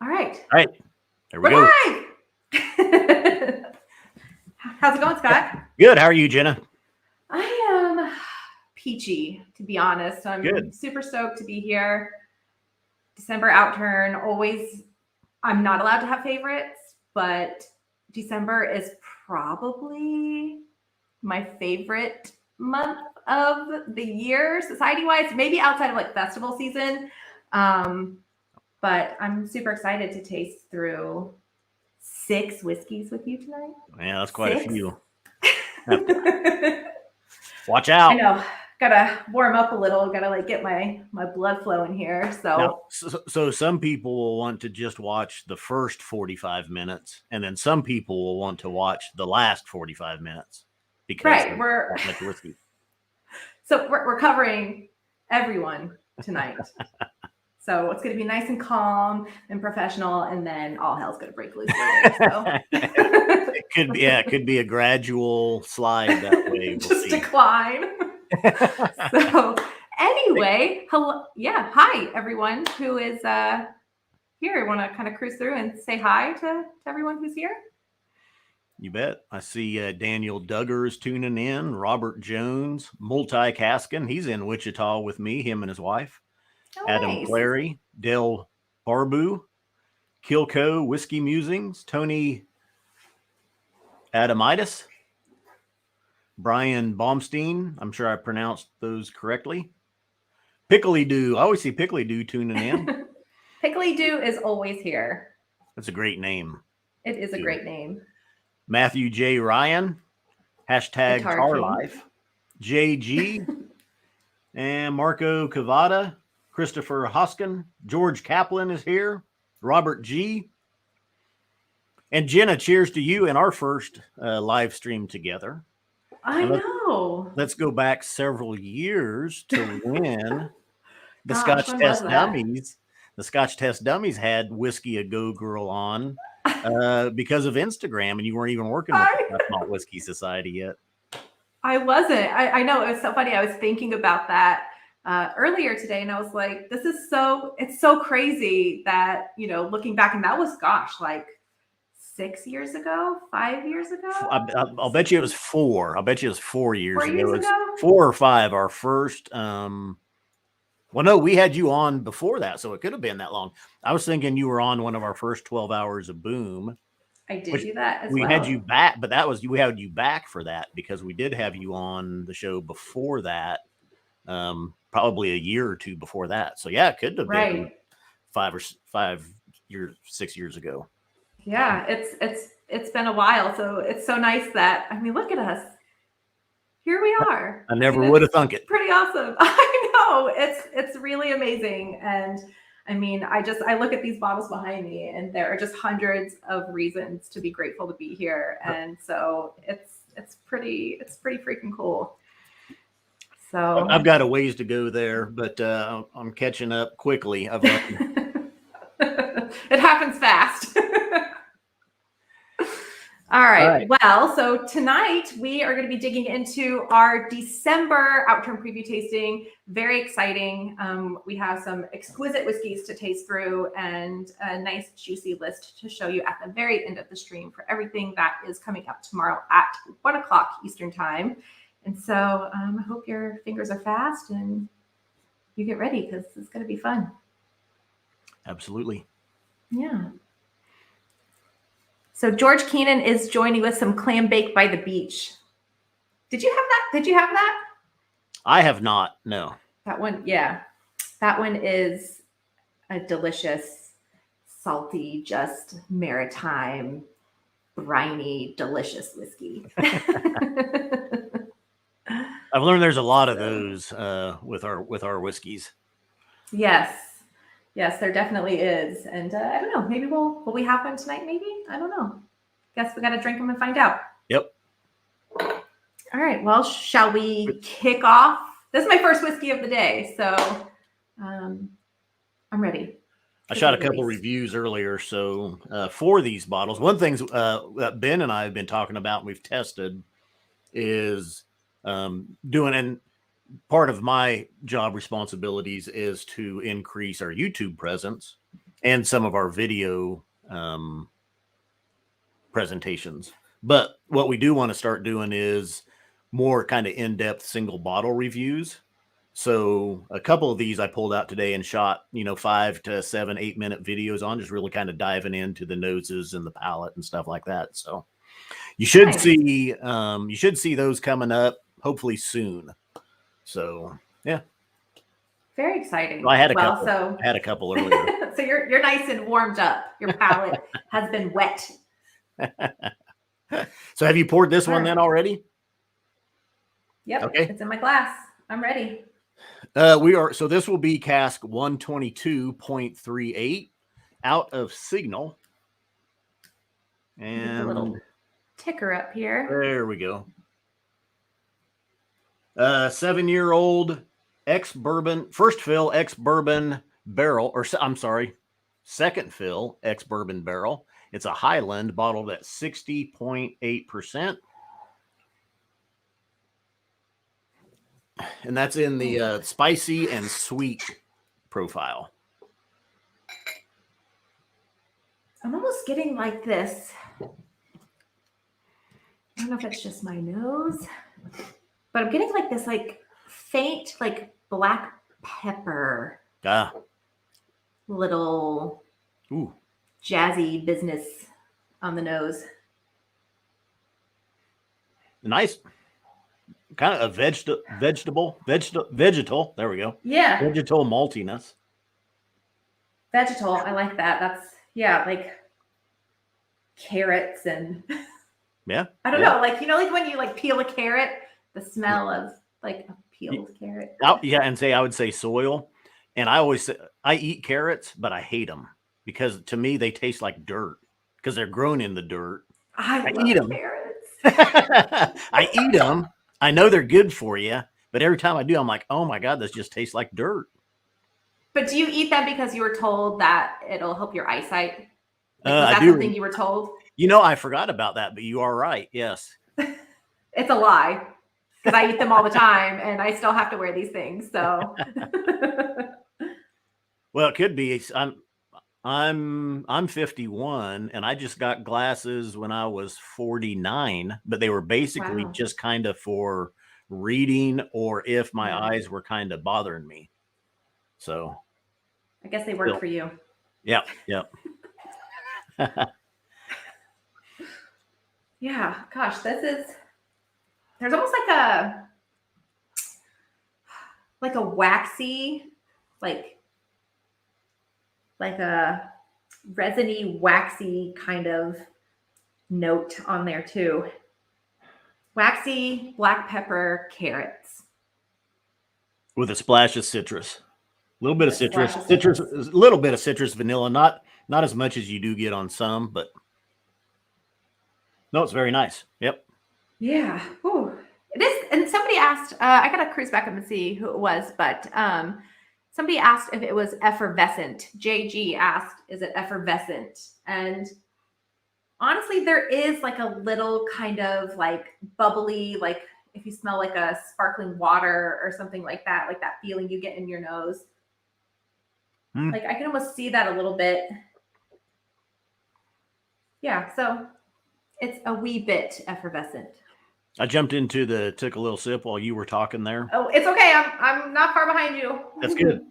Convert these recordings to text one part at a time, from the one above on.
All right. All right. There we We're go. live. How's it going, Scott? Good. How are you, Jenna? I am peachy, to be honest. I'm Good. super stoked to be here. December Outturn. Always, I'm not allowed to have favorites, but December is probably my favorite month of the year, society-wise. Maybe outside of like festival season. But I'm super excited to taste through 6 whiskeys with you tonight. Yeah, that's quite 6? a few. Watch out. I know. Gotta warm up a little. Gotta like get my blood flowing here. So some people will want to just watch the first 45 minutes, and then some people will want to watch the last 45 minutes because right, we're whiskey. So we're covering everyone tonight. So it's going to be nice and calm and professional, and then all hell's going to break loose later. So. It could be a gradual slide that way. Just decline. So anyway, hello. Yeah. Hi, everyone who is here. I want to kind of cruise through and say hi to everyone who's here. You bet. I see Daniel Duggar is tuning in. Robert Jones, multi-casking. He's in Wichita with me, him and his wife. Oh, Adam nice. Clary, Dale Barbu, Kilco, Whiskey Musings, Tony Adamitis, Brian Baumstein. I'm sure I pronounced those correctly. Pickly Doo. I always see Pickly Doo tuning in. Pickly Doo is always here. That's a great name. It is a great name. Matthew J. Ryan, hashtag Tar Life, JG, and Marco Cavada. Christopher Hoskin, George Kaplan is here, Robert G. And Jenna, cheers to you in our first live stream together. I know. Let's go back several years to when the Scotch Test Dummies. The Scotch Test Dummies had Whiskey a Go Girl on because of Instagram, and you weren't even working with the Scotch Malt Whisky Society yet. I wasn't. I know, it was so funny. I was thinking about that earlier today, and I was like, it's so crazy that, looking back, and that was, like 6 years ago, 5 years ago. I'll bet you it was 4. I'll bet you it was 4 years ago. 4 years ago? 4 or 5. Our first. Well, no, we had you on before that, so it could have been that long. I was thinking you were on one of our first 12 hours of Boom. I did do that as well. We had you back, but we had you back for that because we did have you on the show before that. Probably a year or two before that. So yeah, it could have been 6 years ago. Yeah, it's been a while. So it's so nice that, look at us. Here we are. I never would have thunk it. Pretty awesome. I know. It's really amazing. And I look at these bottles behind me, and there are just hundreds of reasons to be grateful to be here. And so it's pretty freaking cool. So I've got a ways to go there, but I'm catching up quickly. It happens fast. All right. Well, so tonight we are going to be digging into our December Outturn preview tasting. Very exciting. We have some exquisite whiskeys to taste through and a nice juicy list to show you at the very end of the stream for everything that is coming up tomorrow at 1:00 Eastern time. And so I hope your fingers are fast and you get ready, because it's going to be fun. Absolutely. Yeah. So George Keenan is joining with some clam bake by the beach. Did you have that? Did you have that? I have not. No. That one. Yeah. That one is a delicious, salty, just maritime, briny, delicious whiskey. I've learned there's a lot of those with our whiskeys. Yes, there definitely is, and I don't know. Maybe will we have one tonight? Maybe, I don't know. Guess we got to drink them and find out. Yep. All right. Well, shall we kick off? This is my first whiskey of the day, so I'm ready. I shot a couple reviews earlier, so for these bottles, one thing that Ben and I have been talking about, and we've tested, is doing, and part of my job responsibilities is to increase our YouTube presence. and some of our video presentations. But what we do want to start doing is more kind of in-depth single bottle reviews. So a couple of these I pulled out today and shot, 5 to 7, 8 minute videos on, just really kind of diving into the noses and the palate and stuff like that. So you should see those coming up hopefully soon. So yeah. Very exciting. Well, I had a couple earlier. So you're nice and warmed up. Your palate has been wet. So have you poured this one then already? Yep. Okay. It's in my glass. I'm ready. So this will be cask 122.38 out of Signal. And a little ticker up here. There we go. 7-year-old ex-bourbon, first fill ex-bourbon barrel, or I'm sorry, second fill ex-bourbon barrel. It's a Highland bottled at 60.8%. And that's in the spicy and sweet profile. I'm almost getting like this. I don't know if it's just my nose, but I'm getting like this, like faint, like black pepper. Little jazzy business on the nose. Nice. Kind of a vegetal. There we go. Yeah. Vegetal maltiness. Vegetal. I like that. That's like carrots and yeah. I don't know. Like, like when you like peel a carrot, the smell of like a peeled carrot. I would say soil. And I always say I eat carrots, but I hate them because to me they taste like dirt because they're grown in the dirt. I eat them. Carrots. I eat them. I know they're good for you, but every time I do, I'm like, oh my God, this just tastes like dirt. But do you eat them because you were told that it'll help your eyesight? Was that something you were told? I forgot about that, but you are right. Yes. It's a lie because I eat them all the time and I still have to wear these things. So. Well, it could be. I'm 51 and I just got glasses when I was 49, but they were basically just kind of for reading or if my eyes were kind of bothering me. So I guess they worked for you. Yeah. Yeah. Gosh, there's almost like a waxy, like a resiny, waxy kind of note on there too. Waxy black pepper carrots. With a splash of citrus. A little bit of citrus. A little bit of citrus vanilla. Not as much as you do get on some, but no, it's very nice. Yep. Yeah. Ooh. It is. And somebody asked, I got to cruise back up and see who it was, but somebody asked if it was effervescent. JG asked, is it effervescent? And honestly, there is like a little kind of like bubbly, like if you smell like a sparkling water or something like that feeling you get in your nose. Like I can almost see that a little bit. Yeah, so it's a wee bit effervescent. I jumped took a little sip while you were talking there. Oh, it's okay. I'm not far behind you. That's good.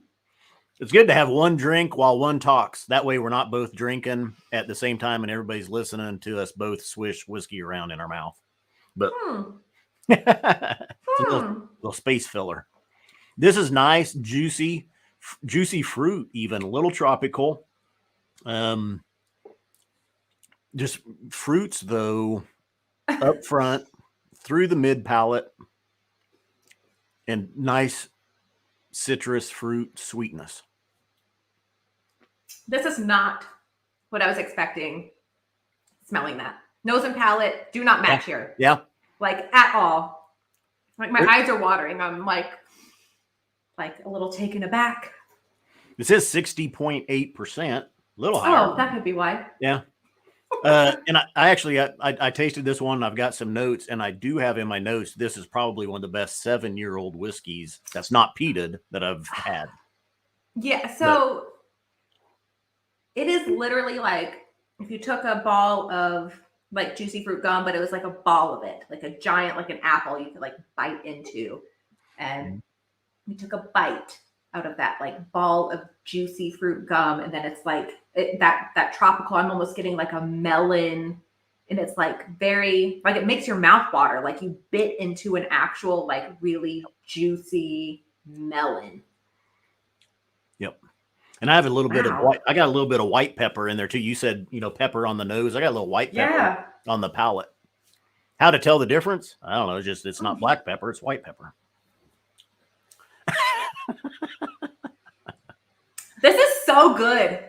It's good to have one drink while one talks. That way we're not both drinking at the same time and everybody's listening to us both swish whiskey around in our mouth. But it's a little space filler. This is nice, juicy fruit, even a little tropical. Just fruits though, up front, through the mid palate, and nice citrus fruit sweetness. This is not what I was expecting. Smelling that nose and palate do not match here. Yeah, like at all. Like my eyes are watering. I'm like a little taken aback. This is 60.8%, a little higher. Oh, that could be why. Yeah. And I tasted this one. I've got some notes, and I do have in my notes, this is probably one of the best 7-year-old whiskeys that's not peated that I've had. Yeah. So It is literally like if you took a ball of like juicy fruit gum, but it was like a ball of it, like a giant, like an apple you could like bite into. And we took a bite out of that like ball of juicy fruit gum. And then it's like that tropical, I'm almost getting like a melon. And it's like very, like it makes your mouth water. Like you bit into an actual, like really juicy melon. Yep. And I have a little bit of Wow. white. I got a little bit of white pepper in there too. You said, pepper on the nose. I got a little white pepper on the palate. How to tell the difference? I don't know. It's just, it's not black pepper. It's white pepper. This is so good.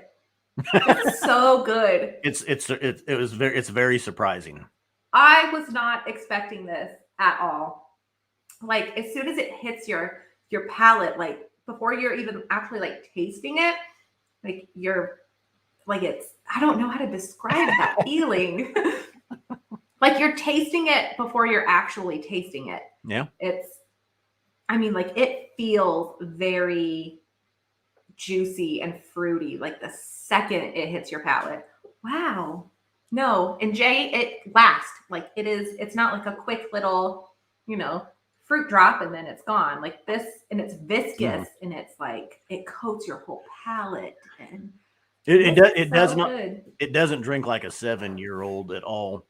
This is so good. It's very surprising. I was not expecting this at all. Like as soon as it hits your palate, like before you're even actually like tasting it, like you're like I don't know how to describe that feeling. Like you're tasting it before you're actually tasting it. Yeah. Like it feels very juicy and fruity like the second it hits your palate. Wow. No. And Jay, it lasts. Like it's not like a quick little, fruit drop and then it's gone. Like this, and it's viscous and it's like it coats your whole palate. And it doesn't drink like a 7-year-old at all.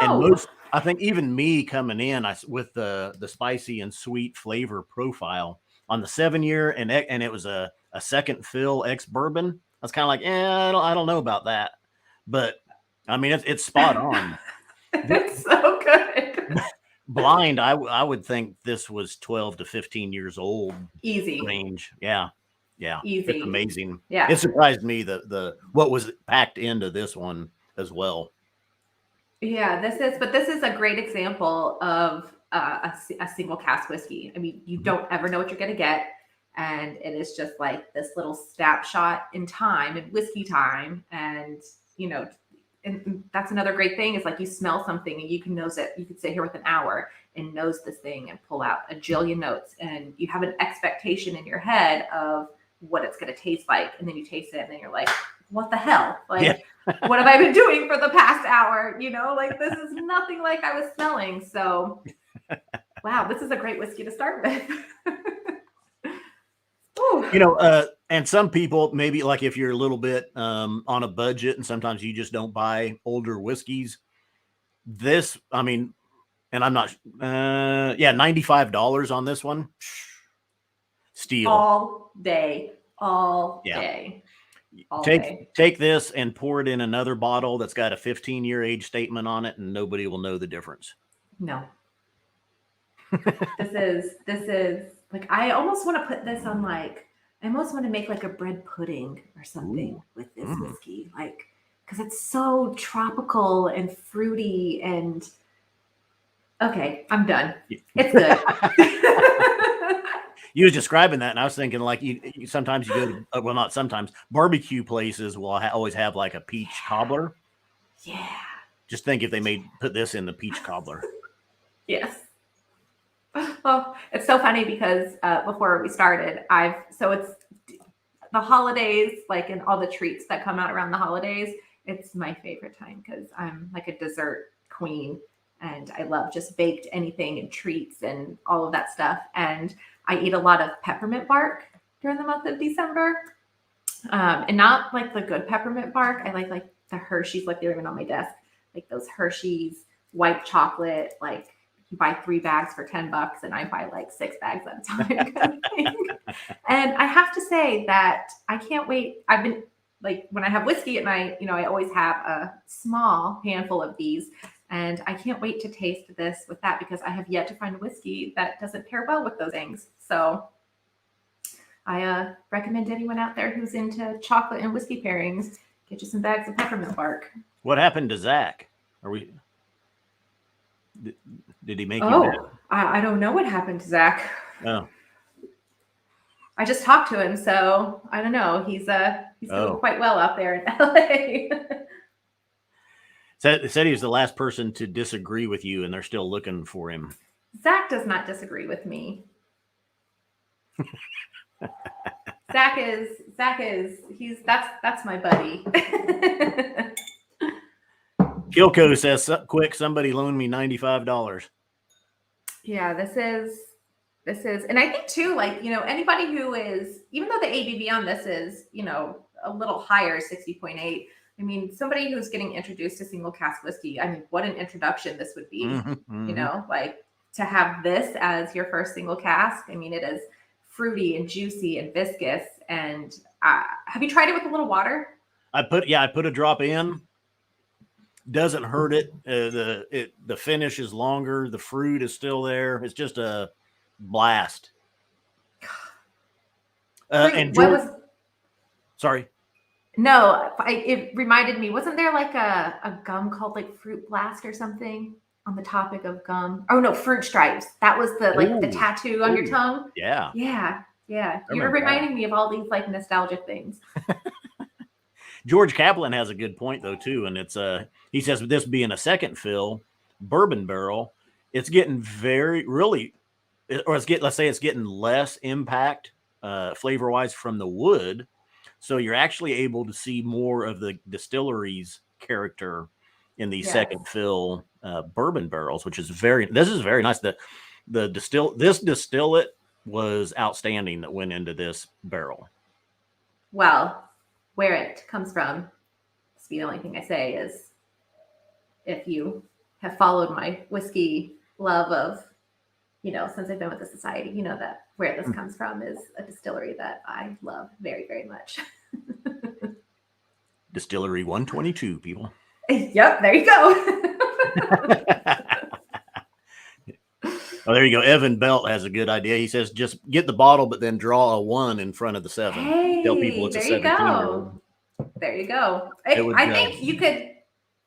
No. And I think even me coming in, with the spicy and sweet flavor profile on the 7-year, and it was a second fill ex bourbon. I was kind of like, I don't know about that, but I mean, it's spot on. It's so good. Blind, I would think this was 12 to 15 years old. Easy range. Yeah. Easy. It's amazing. Yeah. It surprised me the what was packed into this one as well. Yeah, this is a great example of a single cask whiskey. I mean, you don't ever know what you're going to get. And it is just like this little snapshot in time and whiskey time. And, and that's another great thing is like you smell something and you can nose it. You could sit here with an hour and nose this thing and pull out a jillion notes. And you have an expectation in your head of what it's going to taste like. And then you taste it and then you're like, what the hell? Like, what have I been doing for the past hour? Like this is nothing like I was smelling. So, wow, this is a great whiskey to start with. And some people maybe like if you're a little bit on a budget and sometimes you just don't buy older whiskeys. This, I mean, and I'm not, $95 on this one. Steal. All day. Take this and pour it in another bottle that's got a 15-year age statement on it, and nobody will know the difference. No. This is like I almost want to put this on I almost want to make like a bread pudding or something with this whiskey, like because it's so tropical and fruity and okay, I'm done. It's good. You was describing that, and I was thinking like you sometimes you go to well, not sometimes barbecue places will always have like a peach cobbler. Yeah. Just think if they put this in the peach cobbler. Yes. Well, it's so funny because before we started, it's the holidays, like and all the treats that come out around the holidays. It's my favorite time because I'm like a dessert queen and I love just baked anything and treats and all of that stuff. And I eat a lot of peppermint bark during the month of December. And not like the good peppermint bark. I like the Hershey's, like they're even on my desk, like those Hershey's white chocolate, like you buy 3 bags for $10 and I buy like 6 bags at a time. And I have to say that I can't wait. I've been like, when I have whiskey at night, I always have a small handful of these and I can't wait to taste this with that because I have yet to find a whiskey that doesn't pair well with those things. So I recommend anyone out there who's into chocolate and whiskey pairings, get you some bags of peppermint bark. What happened to Zach? Did he make you mad? I don't know what happened to Zach. Oh. I just talked to him, so I don't know. He's doing quite well out there in LA. Said he was the last person to disagree with you, and they're still looking for him. Zach does not disagree with me. Zach is that's my buddy. Kilco says, quick, somebody loan me $95. Yeah, this is, and I think too, like, anybody who is, even though the ABV on this is, a little higher, 60.8. I mean, somebody who's getting introduced to single cask whiskey, I mean, what an introduction this would be, like to have this as your first single cask. I mean, it is fruity and juicy and viscous. And have you tried it with a little water? I put a drop in. Doesn't hurt it. The finish is longer. The fruit is still there. It's just a blast. And George, sorry. No, it reminded me. Wasn't there like a gum called like Fruit Blast or something on the topic of gum? Oh no, Fruit Stripes. That was the tattoo on your tongue. Yeah. Yeah. Yeah. You were reminding me of all these like nostalgic things. George Kaplan has a good point though too, and it's he says with this being a second fill bourbon barrel, it's getting let's say it's getting less impact flavor wise from the wood, so you're actually able to see more of the distillery's character in these second fill bourbon barrels, which is very nice. This distillate was outstanding that went into this barrel. Well, where it comes from, the only thing I say is, if you have followed my whiskey love of, since I've been with the society, that where this comes from is a distillery that I love very, very much. Distillery 122, people. Yep, there you go. Oh, there you go. Evan Belt has a good idea. He says, just get the bottle, but then draw a 1 in front of the 7. Hey, tell people it's a 17-year-old. There you go. I think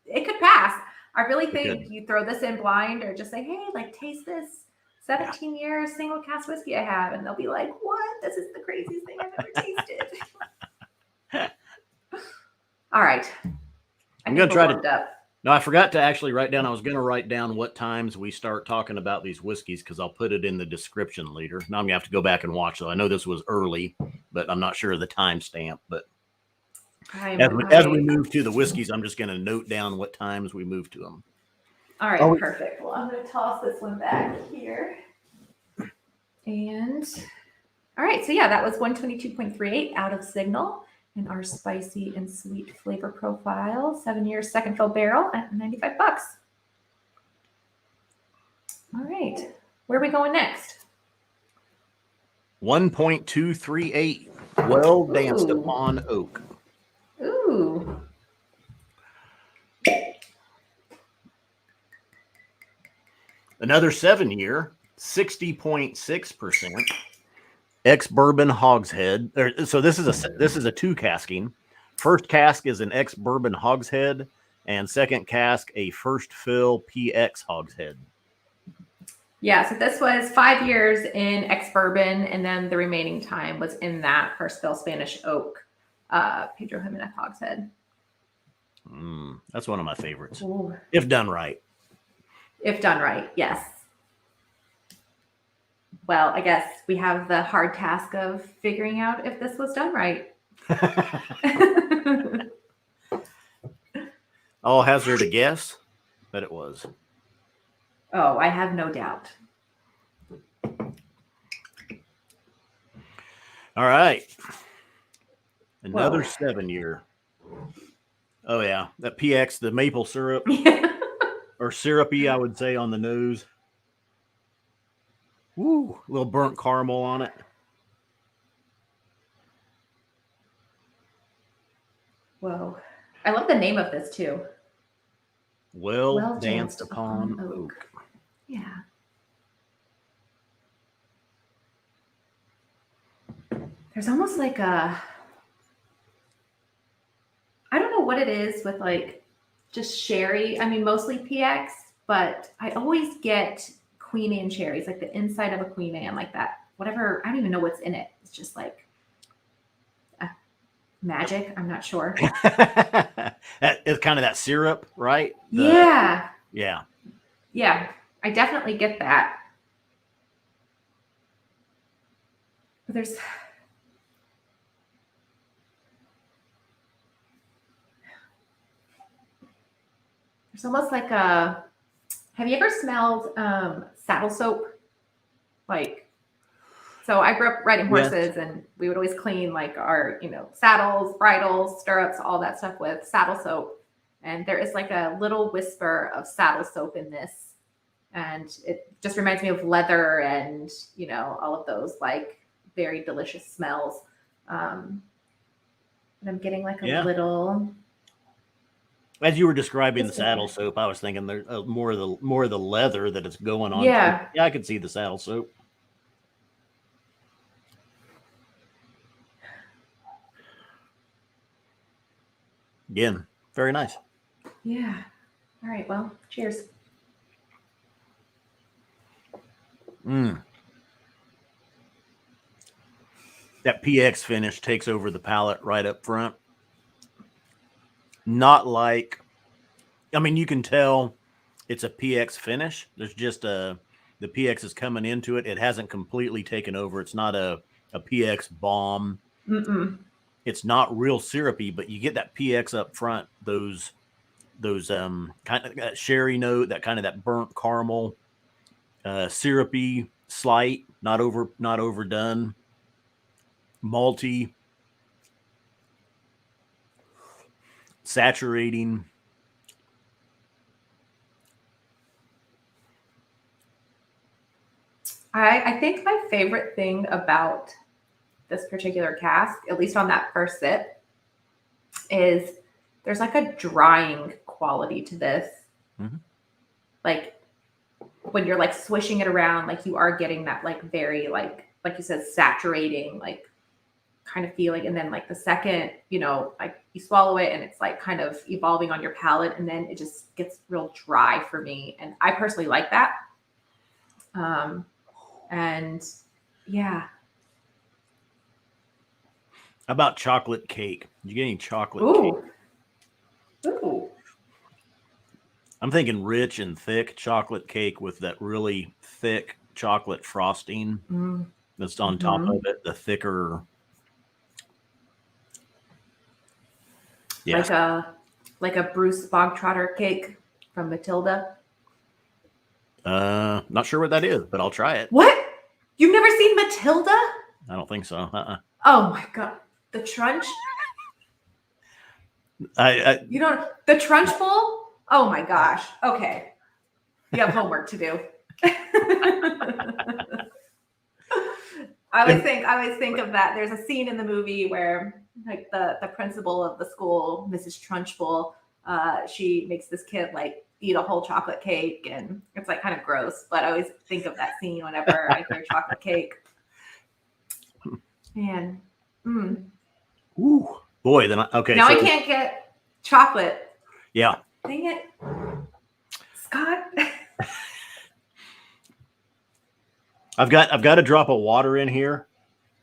it could pass. I really think you throw this in blind or just say, hey, like taste this 17-year single cask whiskey I have. And they'll be like, what? This is the craziest thing I've ever tasted. All right. I'm going to try to. No, I forgot to actually write down. I was going to write down what times we start talking about these whiskeys because I'll put it in the description later. Now I'm going to have to go back and watch. So I know this was early, but I'm not sure of the timestamp. But as we move to the whiskeys, I'm just going to note down what times we move to them. All right, perfect. Well, I'm going to toss this one back here. And all right, so yeah, that was 122.38 out of Signal. And our spicy and sweet flavor profile, 7-year second fill barrel at $95. All right, where are we going next? 1.238, well danced upon oak. Ooh. Another 7-year, 60.6%. Ex-bourbon hogshead. So this is a 2 casking. First cask is an ex-bourbon hogshead, and second cask a first fill PX hogshead. Yeah, so this was 5 years in ex-bourbon, and then the remaining time was in that first fill Spanish oak Pedro Jimenez hogshead. That's one of my favorites. Ooh. If done right. If done right, yes. Well, I guess we have the hard task of figuring out if this was done right. I'll hazard a guess that it was. Oh, I have no doubt. All right. Another 7-year. Oh, yeah. That PX, the maple syrup, or syrupy, I would say, on the nose. Woo, a little burnt caramel on it. Whoa. I love the name of this too. Well danced upon oak. Yeah. There's almost like I don't know what it is with like just sherry. I mean, mostly PX, but I always get Queen Anne cherries, like the inside of a Queen Anne, like that. Whatever, I don't even know what's in it. It's just like magic. I'm not sure. It's kind of that syrup, right? Yeah. Yeah. I definitely get that. But It's almost like have you ever smelled saddle soap? Like, so I grew up riding horses, and we would always clean like our, saddles, bridles, stirrups, all that stuff with saddle soap. And there is like a little whisper of saddle soap in this. And it just reminds me of leather and, all of those like very delicious smells. And I'm getting like a little. As you were describing the saddle soap, I was thinking there's more of the leather that it's going on. Yeah. Yeah, I could see the saddle soap. Again, very nice. Yeah. All right. Well, cheers. That PX finish takes over the palate right up front. Not like, you can tell it's a PX finish. There's just the PX is coming into it. It hasn't completely taken over. It's not a PX bomb. Mm-mm. It's not real syrupy, but you get that PX up front. Those kind of that sherry note, that burnt caramel, syrupy, slight, not overdone, malty, saturating. I think my favorite thing about this particular cask, at least on that first sip, is there's like a drying quality to this. Mm-hmm. Like when you're like swishing it around, like you are getting that like very like you said, saturating, like kind of feeling. And then like the second, like you swallow it and it's like kind of evolving on your palate, and then it just gets real dry for me. And I personally like that. And yeah. How about chocolate cake? Did you get any chocolate cake? Ooh. I'm thinking rich and thick chocolate cake with that really thick chocolate frosting that's on top of it. The thicker. Yes. Like a Bruce Bogtrotter cake from Matilda. Not sure what that is, but I'll try it. What? You've never seen Matilda? I don't think so. Oh my God. The Trunch? You don't, the Trunch Bowl? Oh my gosh. Okay. You have homework to do. I always think of that. There's a scene in the movie where like the principal of the school, Mrs. Trunchbull, she makes this kid like eat a whole chocolate cake, and it's like kind of gross, but I always think of that scene whenever I hear chocolate cake. Man. Ooh, boy, then okay. Now I can't get chocolate. Yeah. Dang it. Scott. I've got a drop of water in here,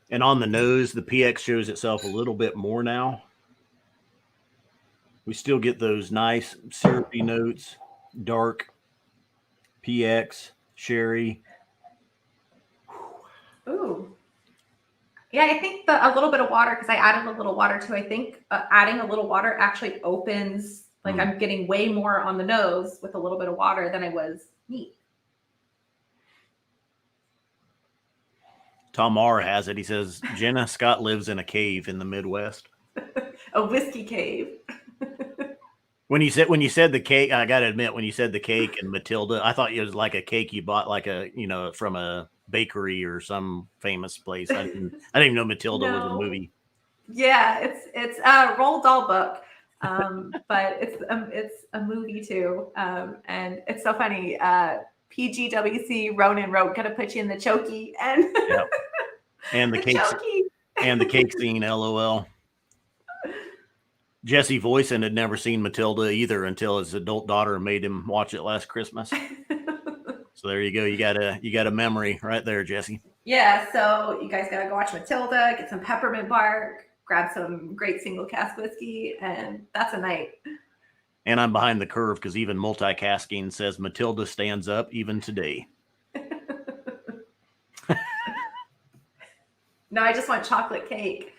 and on the nose, the PX shows itself a little bit more now. We still get those nice syrupy notes, dark PX, sherry. Ooh. Yeah, I think a little bit of water, because I added a little water too. I think adding a little water actually opens, like I'm getting way more on the nose with a little bit of water than I was neat. Tom R has it. He says, Jenna, Scott lives in a cave in the Midwest. A whiskey cave. When you said the cake, I got to admit, when you said the cake and Matilda, I thought it was like a cake you bought like from a bakery or some famous place. I didn't even know Matilda was a movie. Yeah, it's a Roald Dahl book, but it's a movie too, and it's so funny. PGWC Ronan wrote, "Gonna put you in the chokey," and yep. And the cake chokey. And the cake scene. LOL. Jesse Voisin had never seen Matilda either until his adult daughter made him watch it last Christmas. So there you go. You got a memory right there, Jesse. Yeah. So you guys gotta go watch Matilda, get some peppermint bark, grab some great single cask whiskey, and that's a night. And I'm behind the curve because even multicasking says Matilda stands up even today. No, I just want chocolate cake.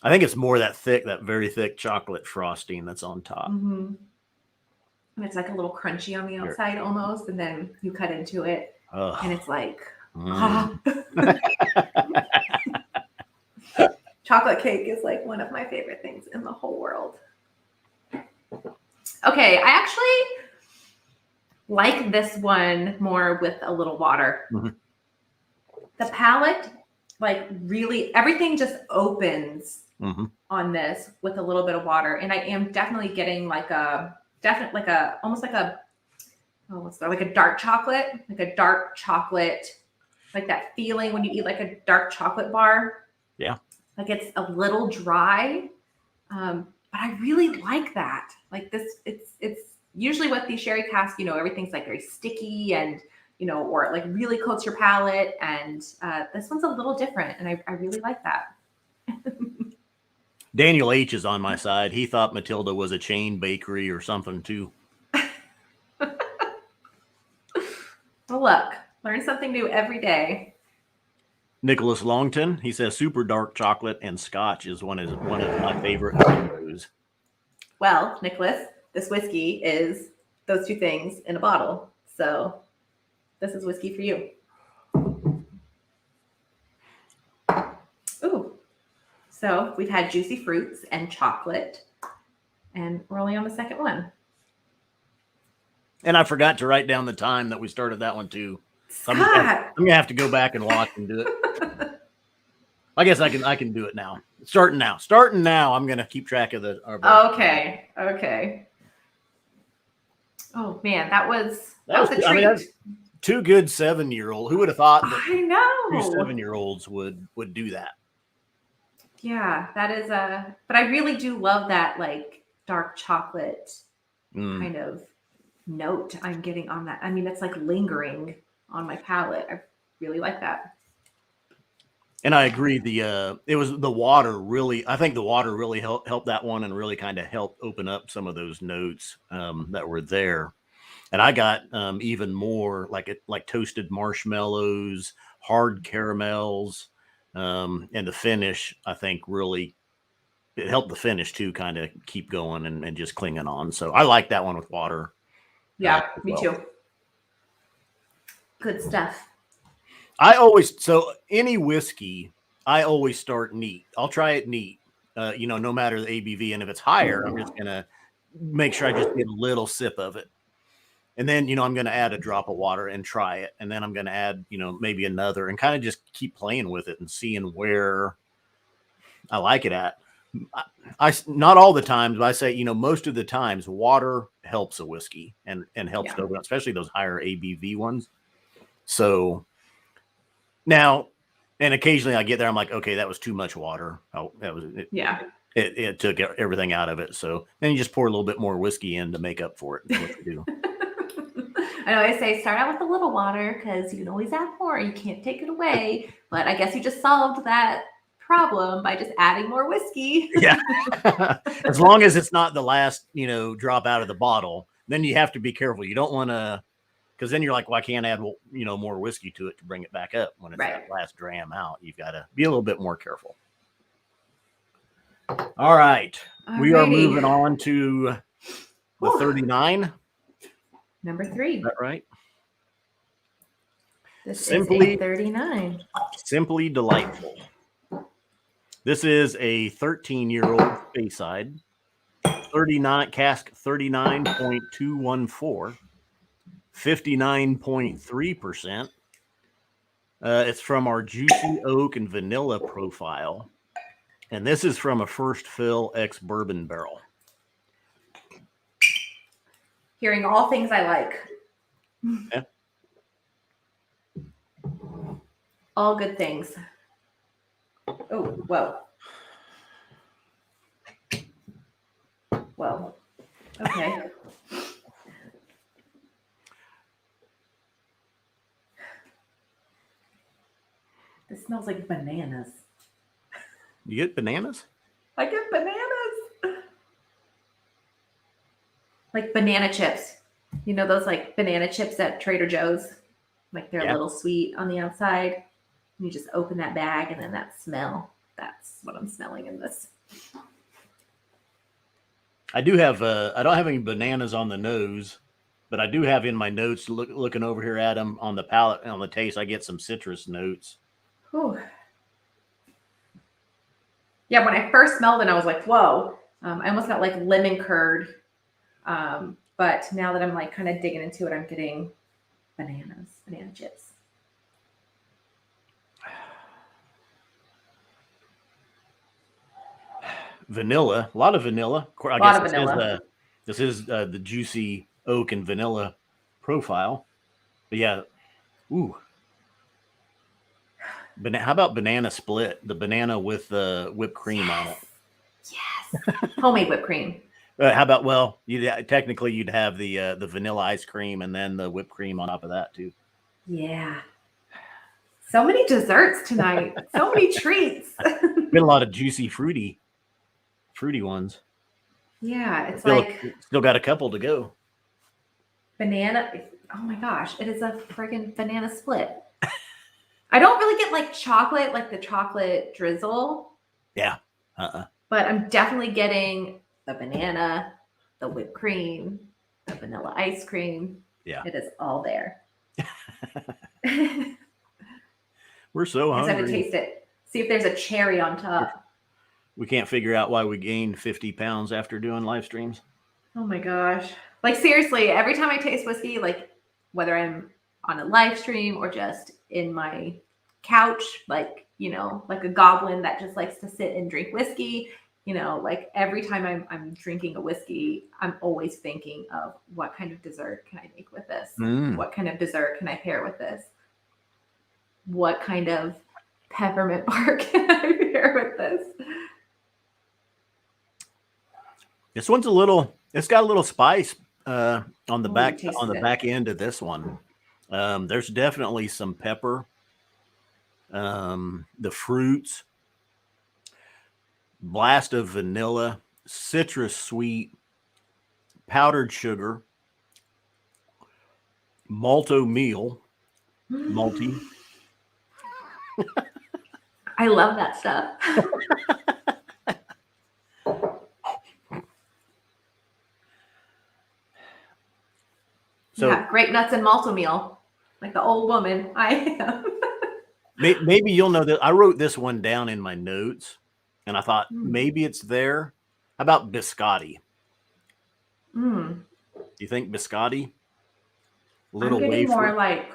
I think it's more that very thick chocolate frosting that's on top. Mm-hmm. And it's like a little crunchy on the outside almost, and then you cut into it, and it's like, chocolate cake is like one of my favorite things in the whole world. Okay, I actually like this one more with a little water. Mm-hmm. The palate, like really, everything just opens on this with a little bit of water, and I am definitely getting like a almost like a like a dark chocolate, like that feeling when you eat like a dark chocolate bar. Yeah, like it's a little dry, but I really like that. Like this, it's usually with these sherry casks, everything's like very sticky and or like really coats your palate, and this one's a little different, and I really like that. Daniel H is on my side. He thought Matilda was a chain bakery or something too. Well, look, learn something new every day. Nicholas Longton, he says super dark chocolate and Scotch is one of my favorite combos. Well, Nicholas, this whiskey is those two things in a bottle, so this is whiskey for you. Ooh. So we've had juicy fruits and chocolate, and we're only on the second one. And I forgot to write down the time that we started that one too. Scott. I'm gonna have to go back and watch and do it. I guess I can do it now. Starting now. I'm gonna keep track of Okay. Oh man, that was a treat. I mean, that's two good 7-year-olds. Who would have thought that I know 2 7-year-olds would do that? Yeah, that is but I really do love that like dark chocolate kind of note I'm getting on that. I mean, it's like lingering on my palate. I really like that. And I agree. It was the water really. I think the water really helped that one, and really kind of helped open up some of those notes that were there. And I got even more like toasted marshmallows, hard caramels, and the finish. I think really it helped the finish too, kind of keep going and just clinging on. So I like that one with water. Yeah, me too. Good stuff. So any whiskey, I always start neat. I'll try it neat, no matter the ABV. And if it's higher, I'm just going to make sure I just get a little sip of it. And then, I'm going to add a drop of water and try it. And then I'm going to add, maybe another, and kind of just keep playing with it and seeing where I like it at. I not all the times, but I say, most of the times water helps a whiskey and helps to open up, especially those higher ABV ones. So now, and occasionally I get there, I'm like, okay, that was too much water. Oh, that was it. Yeah. It took everything out of it. So then you just pour a little bit more whiskey in to make up for it. That's what you do. I know I say start out with a little water because you can always add more. You can't take it away. But I guess you just solved that problem by just adding more whiskey. Yeah. As long as it's not the last, drop out of the bottle, then you have to be careful. You don't want to, because then you're like, well, I can't add, more whiskey to it to bring it back up when it's that last dram out. You've got to be a little bit more careful. All right. Alrighty. We are moving on to the 39. Number 3. Is that right? This is a 39. Simply delightful. This is a 13-year-old Speyside, 39 cask 39.214, 59.3%. It's from our juicy oak and vanilla profile, and this is from a first fill ex bourbon barrel. Hearing all things I like. Yeah. All good things. Oh, whoa. Well, okay. This smells like bananas. You get bananas? I get bananas. Like banana chips. You know those like banana chips at Trader Joe's? Like they're a little sweet on the outside. You just open that bag and then that smell. That's what I'm smelling in this. I do have I don't have any bananas on the nose, but I do have in my notes looking over here at them on the palate and on the taste. I get some citrus notes. Whew. Yeah, when I first smelled it, I was like, whoa. I almost got like lemon curd. But now that I'm like kind of digging into it, I'm getting banana chips. Vanilla, a lot of vanilla. I guess this is the juicy oak and vanilla profile. But yeah, ooh. How about banana split? The banana with the whipped cream on it. Yes. Homemade whipped cream. How about, well, technically you'd have the vanilla ice cream and then the whipped cream on top of that too. Yeah. So many desserts tonight. So many treats. Been a lot of juicy, fruity ones. Yeah, it's still got a couple to go. Banana. Oh my gosh, it is a friggin' banana split. I don't really get like chocolate, like the chocolate drizzle. Yeah. But I'm definitely getting the banana, the whipped cream, the vanilla ice cream. Yeah. It is all there. We're so hungry. I just have to taste it. See if there's a cherry on top. We can't figure out why we gained 50 pounds after doing live streams. Oh my gosh. Like seriously, every time I taste whiskey, like whether I'm on a live stream or just in my couch, like, you know, like a goblin that just likes to sit and drink whiskey, you know, like every time I'm drinking a whiskey, I'm always thinking of what kind of dessert can I make with this? What kind of dessert can I pair with this? What kind of peppermint bark can I pair with this? This one's it's got a little spice on the back end of this one. There's definitely some pepper. The fruits, blast of vanilla, citrus sweet, powdered sugar, malty. I love that stuff. So yeah, grape nuts and malto meal, like the old woman I am. Maybe you'll know that I wrote this one down in my notes, and I thought maybe it's there. How about biscotti? Do you think biscotti? I'm getting more like.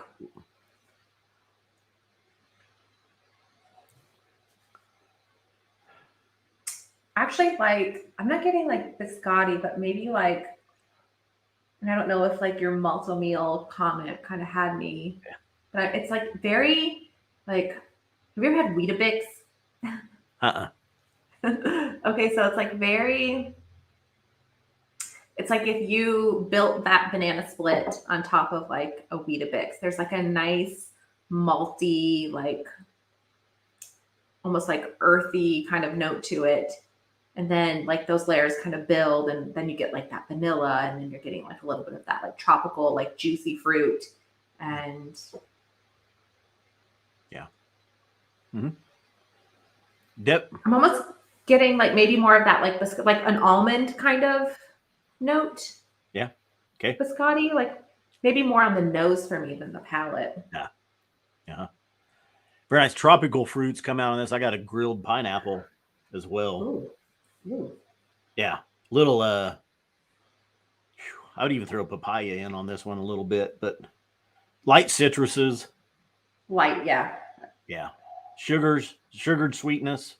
Actually, like I'm not getting like biscotti, but maybe like. And I don't know if like your malto meal comment kind of had me, but it's like very like. Have you ever had Weetabix? Okay, so it's like very. It's like if you built that banana split on top of like a Weetabix. There's like a nice malty, like almost like earthy kind of note to it. And then like those layers kind of build, and then you get like that vanilla, and then you're getting like a little bit of that like tropical, like juicy fruit. And yeah. I'm almost getting like maybe more of that like an almond kind of note. Yeah. Okay. Biscotti, like maybe more on the nose for me than the palate. Yeah. Yeah. Very nice tropical fruits come out on this. I got a grilled pineapple as well. Ooh. Yeah. Little I would even throw papaya in on this one a little bit, but light citruses. Light, yeah. Yeah. Sugared sweetness.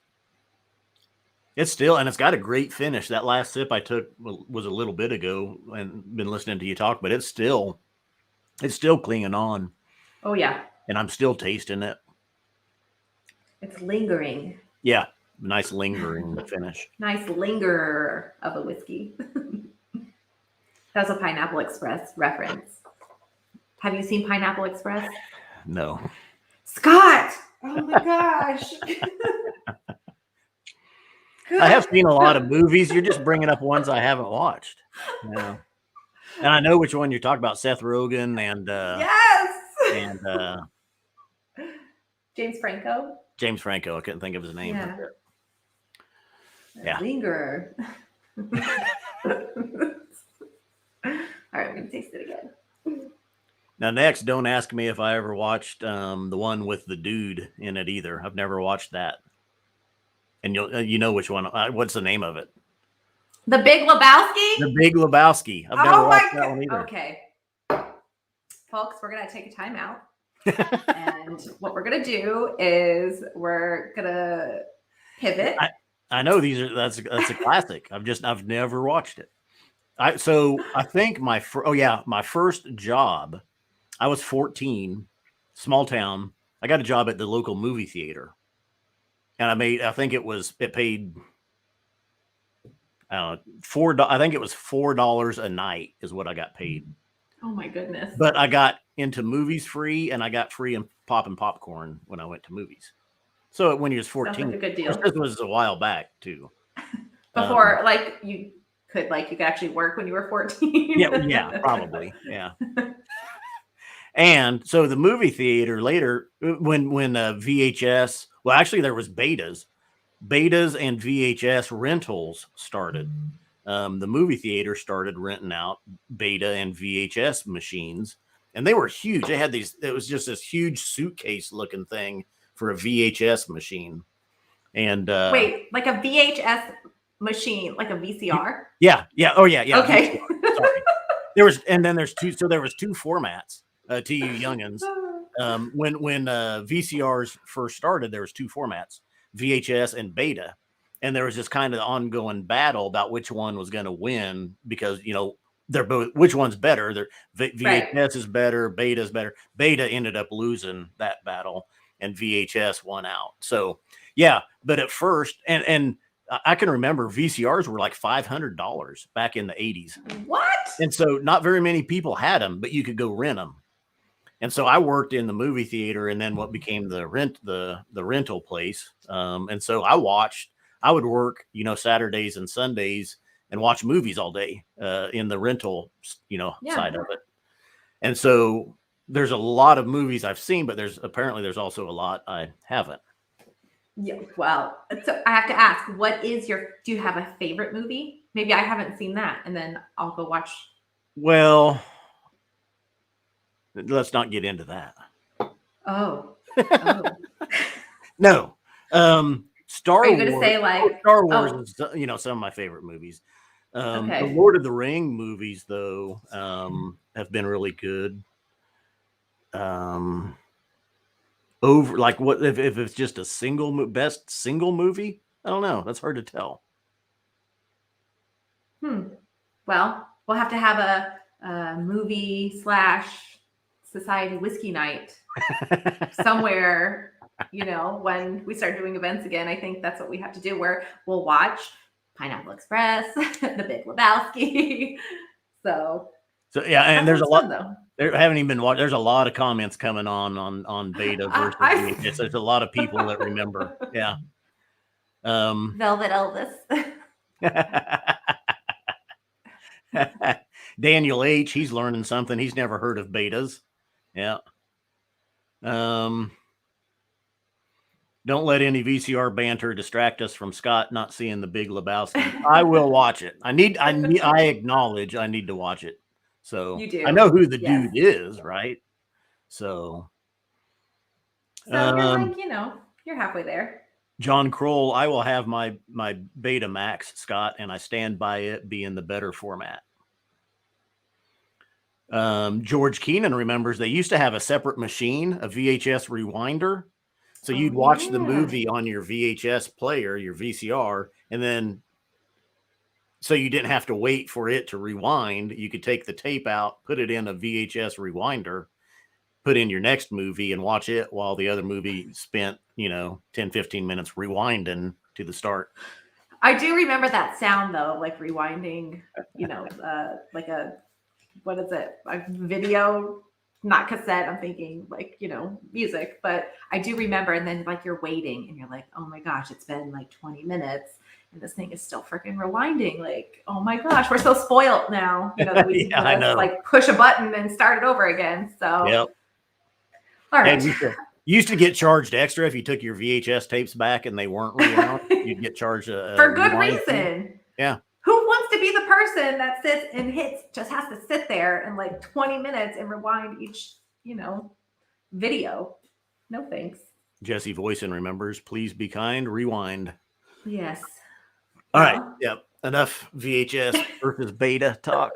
It's got a great finish. That last sip I took was a little bit ago and been listening to you talk, but it's still clinging on. Oh yeah. And I'm still tasting it. It's lingering. Yeah. Nice lingering finish. Nice linger of a whiskey. That's a Pineapple Express reference. Have you seen Pineapple Express? No. Scott! Oh my gosh. I have seen a lot of movies. You're just bringing up ones I haven't watched. Yeah. And I know which one you're talking about, Seth Rogen and yes. And James Franco. James Franco. I couldn't think of his name. Yeah. Yeah. Lingerer. All right, I'm gonna taste it again. Now, next, don't ask me if I ever watched the one with the dude in it either. I've never watched that. And you know which one? What's the name of it? The Big Lebowski. The Big Lebowski. I've never watched that one either. Okay, folks, we're gonna take a time out, and what we're gonna do is we're gonna pivot. I know that's a classic. I've never watched it. I think my first job, I was 14, small town. I got a job at the local movie theater, and I think it paid, I don't know, I think it was $4 a night is what I got paid. Oh my goodness! But I got into movies free, and I got free and popcorn when I went to movies. So when you was 14, like a good deal. This was a while back too. Before, you could actually work when you were 14. yeah, probably, yeah. And so the movie theater later, when VHS, well, actually there was betas and VHS rentals started. The movie theater started renting out beta and VHS machines, and they were huge. They had these. It was just this huge suitcase looking thing for a VHS machine. And wait, like a VHS machine, like a VCR? Yeah. Oh yeah. Okay. VCR. Sorry. There's two. So there was two formats to you youngins. When VCRs first started, there was two formats, VHS and beta. And there was this kind of ongoing battle about which one was going to win because, they're both, which one's better? VHS is better, beta is better. Beta ended up losing that battle and VHS won out. So, yeah, but at first, and I can remember VCRs were like $500 back in the 80s. What? And so not very many people had them, but you could go rent them. And so I worked in the movie theater and then what became the rental place. And so I would work, Saturdays and Sundays and watch movies all day in the rental, side of it. And so there's a lot of movies I've seen, but there's also a lot I haven't. Yeah. Well, so I have to ask, do you have a favorite movie? Maybe I haven't seen that and then I'll go watch. Well, let's not get into that. Oh. No. Star Are you Wars. Going to say Star Wars is, some of my favorite movies. Okay. The Lord of the Ring movies, though, have been really good. Over what if it's just a best single movie? I don't know. That's hard to tell. Well, we'll have to have a movie / society whiskey night somewhere. When we start doing events again, I think that's what we have to do. Where we'll watch Pineapple Express, The Big Lebowski. So yeah, and there's a lot. Though. There haven't even been watched. There's a lot of comments coming on beta versus VHS. There's a lot of people that remember. Yeah. Velvet Elvis. Daniel H. He's learning something. He's never heard of betas. Yeah. Don't let any VCR banter distract us from Scott not seeing The Big Lebowski. I will watch it. I acknowledge I need to watch it. So you do. I know who the dude is, right? So you're halfway there. John Kroll, I will have my Betamax, Scott, and I stand by it being the better format. George Keenan remembers they used to have a separate machine, a VHS rewinder. So you'd watch the movie on your VHS player, your VCR, and then so you didn't have to wait for it to rewind. You could take the tape out, put it in a VHS rewinder, put in your next movie and watch it while the other movie spent, 10, 15 minutes rewinding to the start. I do remember that sound though, like rewinding, like what is it? A video, not cassette. I'm thinking music, but I do remember. And then you're waiting and you're like, oh my gosh, it's been 20 minutes. And this thing is still freaking rewinding. Oh my gosh, we're so spoiled now. That we I know. push a button and start it over again. So, yep. All right. And You used to get charged extra if you took your VHS tapes back and they weren't rewound. You'd get charged for good rewind reason. fee. Yeah. Who wants to be the person that sits and just has to sit there and like 20 minutes and rewind each, video? No thanks. Jesse Voisin remembers, please be kind, rewind. Yes. All right. Yep. Enough VHS versus beta talk.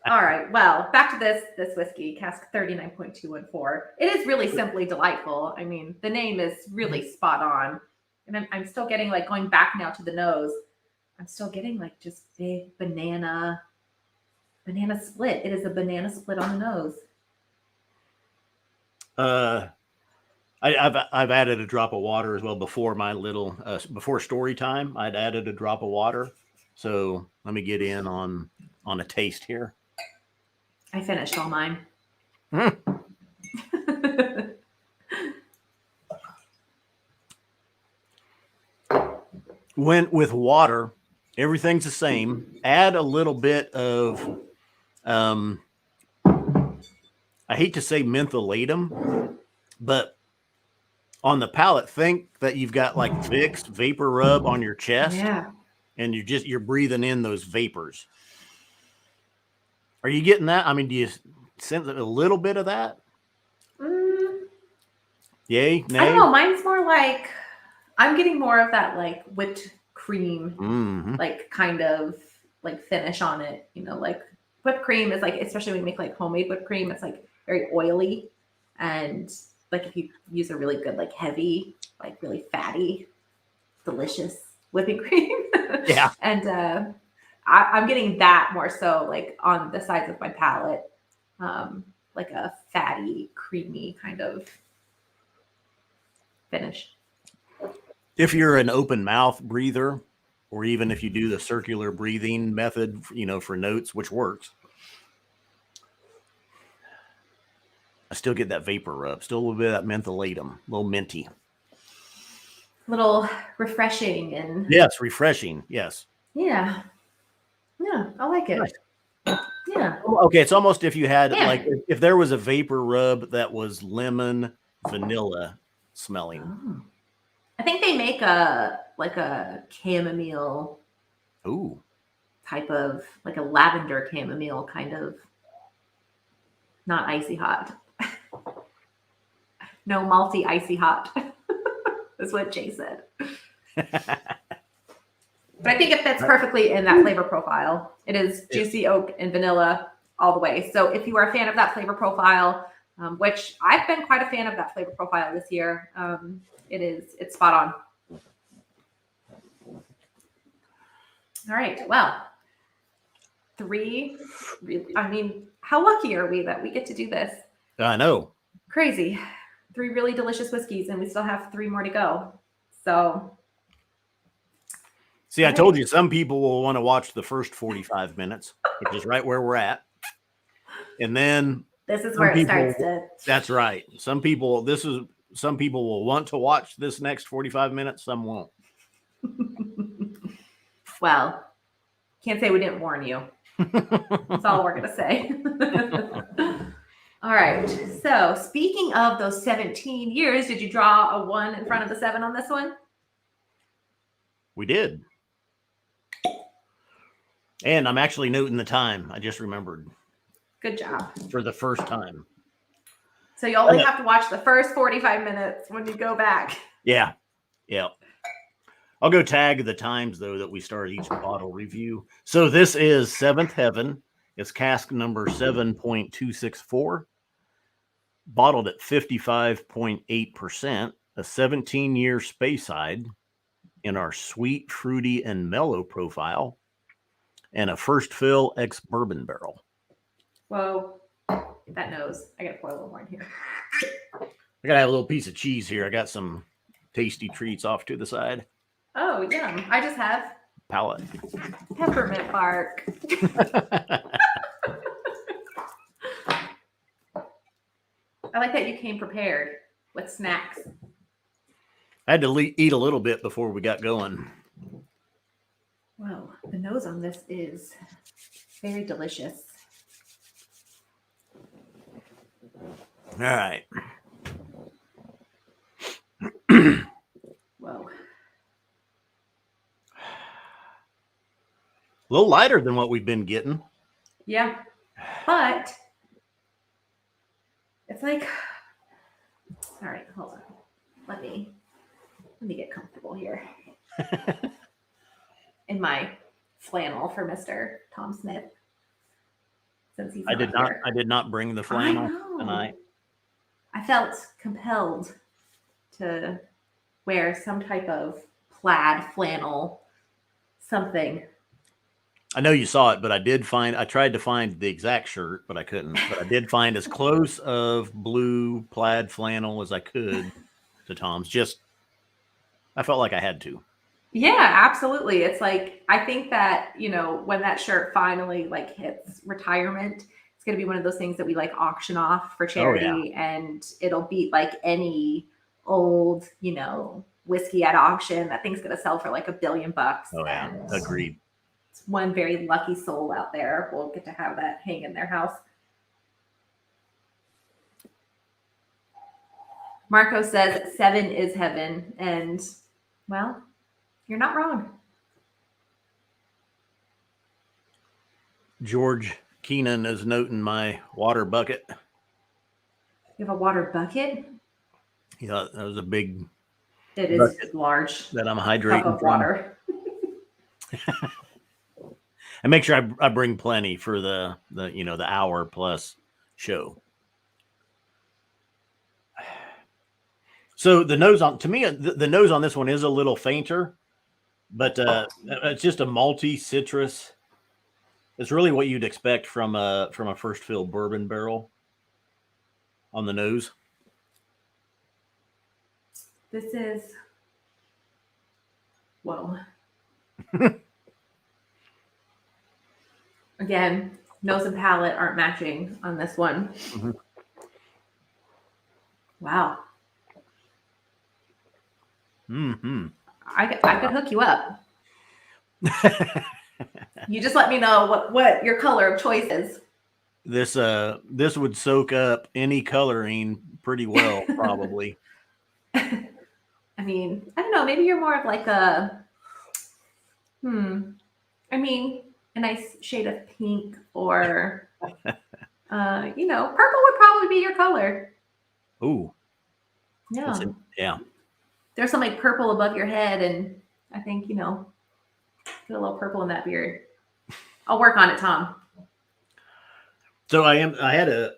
All right. Well, back to this whiskey, Cask 39.214. It is really simply delightful. I mean, the name is really spot on. And I'm still getting, like, going back now to the nose, I'm still getting like just big banana split. It is a banana split on the nose. I've added a drop of water as well before my little before story time. I'd added a drop of water. So let me get in on a taste here. I finished all mine. When with water, everything's the same. Add a little bit of I hate to say mentholatum, but on the palate, think that you've got like Vicks vapor rub on your chest. Yeah. And you're breathing in those vapors. Are you getting that? I mean, do you sense a little bit of that? Yay, nay? I don't know. Mine's more like, I'm getting more of that like whipped cream, like kind of like finish on it. Like whipped cream is like, especially when you make like homemade whipped cream, it's like very oily. And like if you use a really good, like heavy, like really fatty, delicious whipping cream. Yeah. And I'm getting that more so like on the sides of my palate, like a fatty, creamy kind of finish. If you're an open mouth breather, or even if you do the circular breathing method, for notes, which works, I still get that vapor rub, still a little bit of that mentholatum, a little minty. Little refreshing and yes, refreshing. Yes. Yeah, I like it. Nice. Yeah. Okay, it's almost if you had like if there was a vapor rub that was lemon vanilla smelling. Oh. I think they make a chamomile. Ooh. Type of like a lavender chamomile kind of. Not icy hot. No malty icy hot. That's what Jay said. But I think it fits perfectly in that flavor profile. It is juicy oak and vanilla all the way. So if you are a fan of that flavor profile, which I've been quite a fan of that flavor profile this year, it's spot on. All right. Well, how lucky are we that we get to do this? I know. Crazy. 3 really delicious whiskeys, and we still have 3 more to go. So, see, I told you some people will want to watch the first 45 minutes, which is right where we're at. And then this is where it starts to. That's right. Some people will want to watch this next 45 minutes. Some won't. Well, can't say we didn't warn you. That's all we're going to say. All right. So speaking of those 17 years, did you draw a 1 in front of the 7 on this one? We did. And I'm actually noting the time. I just remembered. Good job. For the first time. So you only have to watch the first 45 minutes when you go back. Yeah. Yeah. I'll go tag the times, though, that we start each bottle review. So this is Seventh Heaven. It's cask number 7.264. Bottled at 55.8%. A 17-year Speyside in our sweet, fruity, and mellow profile. And a first fill ex-bourbon barrel. Whoa. That nose. I got to pour a little more in here. I got to have a little piece of cheese here. I got some tasty treats off to the side. Oh, yum. I just have palate. Peppermint bark. I like that you came prepared with snacks. I had to eat a little bit before we got going. Wow, the nose on this is very delicious. All right. Whoa. A little lighter than what we've been getting. Yeah. But it's like, all right, hold on. Let me get comfortable here. In my flannel for Mr. Tom Smith. Since he's I did not bring the flannel tonight. I felt compelled to wear some type of plaid flannel, something. I know you saw it, but I tried to find the exact shirt, but I couldn't. But I did find as close of blue plaid flannel as I could to Tom's. I felt like I had to. Yeah, absolutely. It's like, I think that, when that shirt finally like hits retirement, it's going to be one of those things that we like auction off for charity, and it'll beat like any old, whiskey at auction. That thing's going to sell for like $1 billion. Oh yeah, agreed. It's one very lucky soul out there will get to have that hang in their house. Marco says 7 is heaven, and well, you're not wrong. George Keenan is noting my water bucket. You have a water bucket? Yeah, that was a big. It is large. That I'm hydrating cup of water. And make sure I bring plenty for the hour plus show. So the nose the nose on this one is a little fainter, but it's just a malty citrus. It's really what you'd expect from a first fill bourbon barrel on the nose. This is whoa. Again, nose and palate aren't matching on this one. Mm-hmm. Wow. Mm-hmm. I could hook you up. You just let me know what your color of choice is. This would soak up any coloring pretty well, probably. I mean, I don't know. Maybe you're more of like a a nice shade of pink, or purple would probably be your color. Ooh. Yeah. Yeah. There's some like purple above your head, and I think, get a little purple in that beard. I'll work on it, Tom. So I had a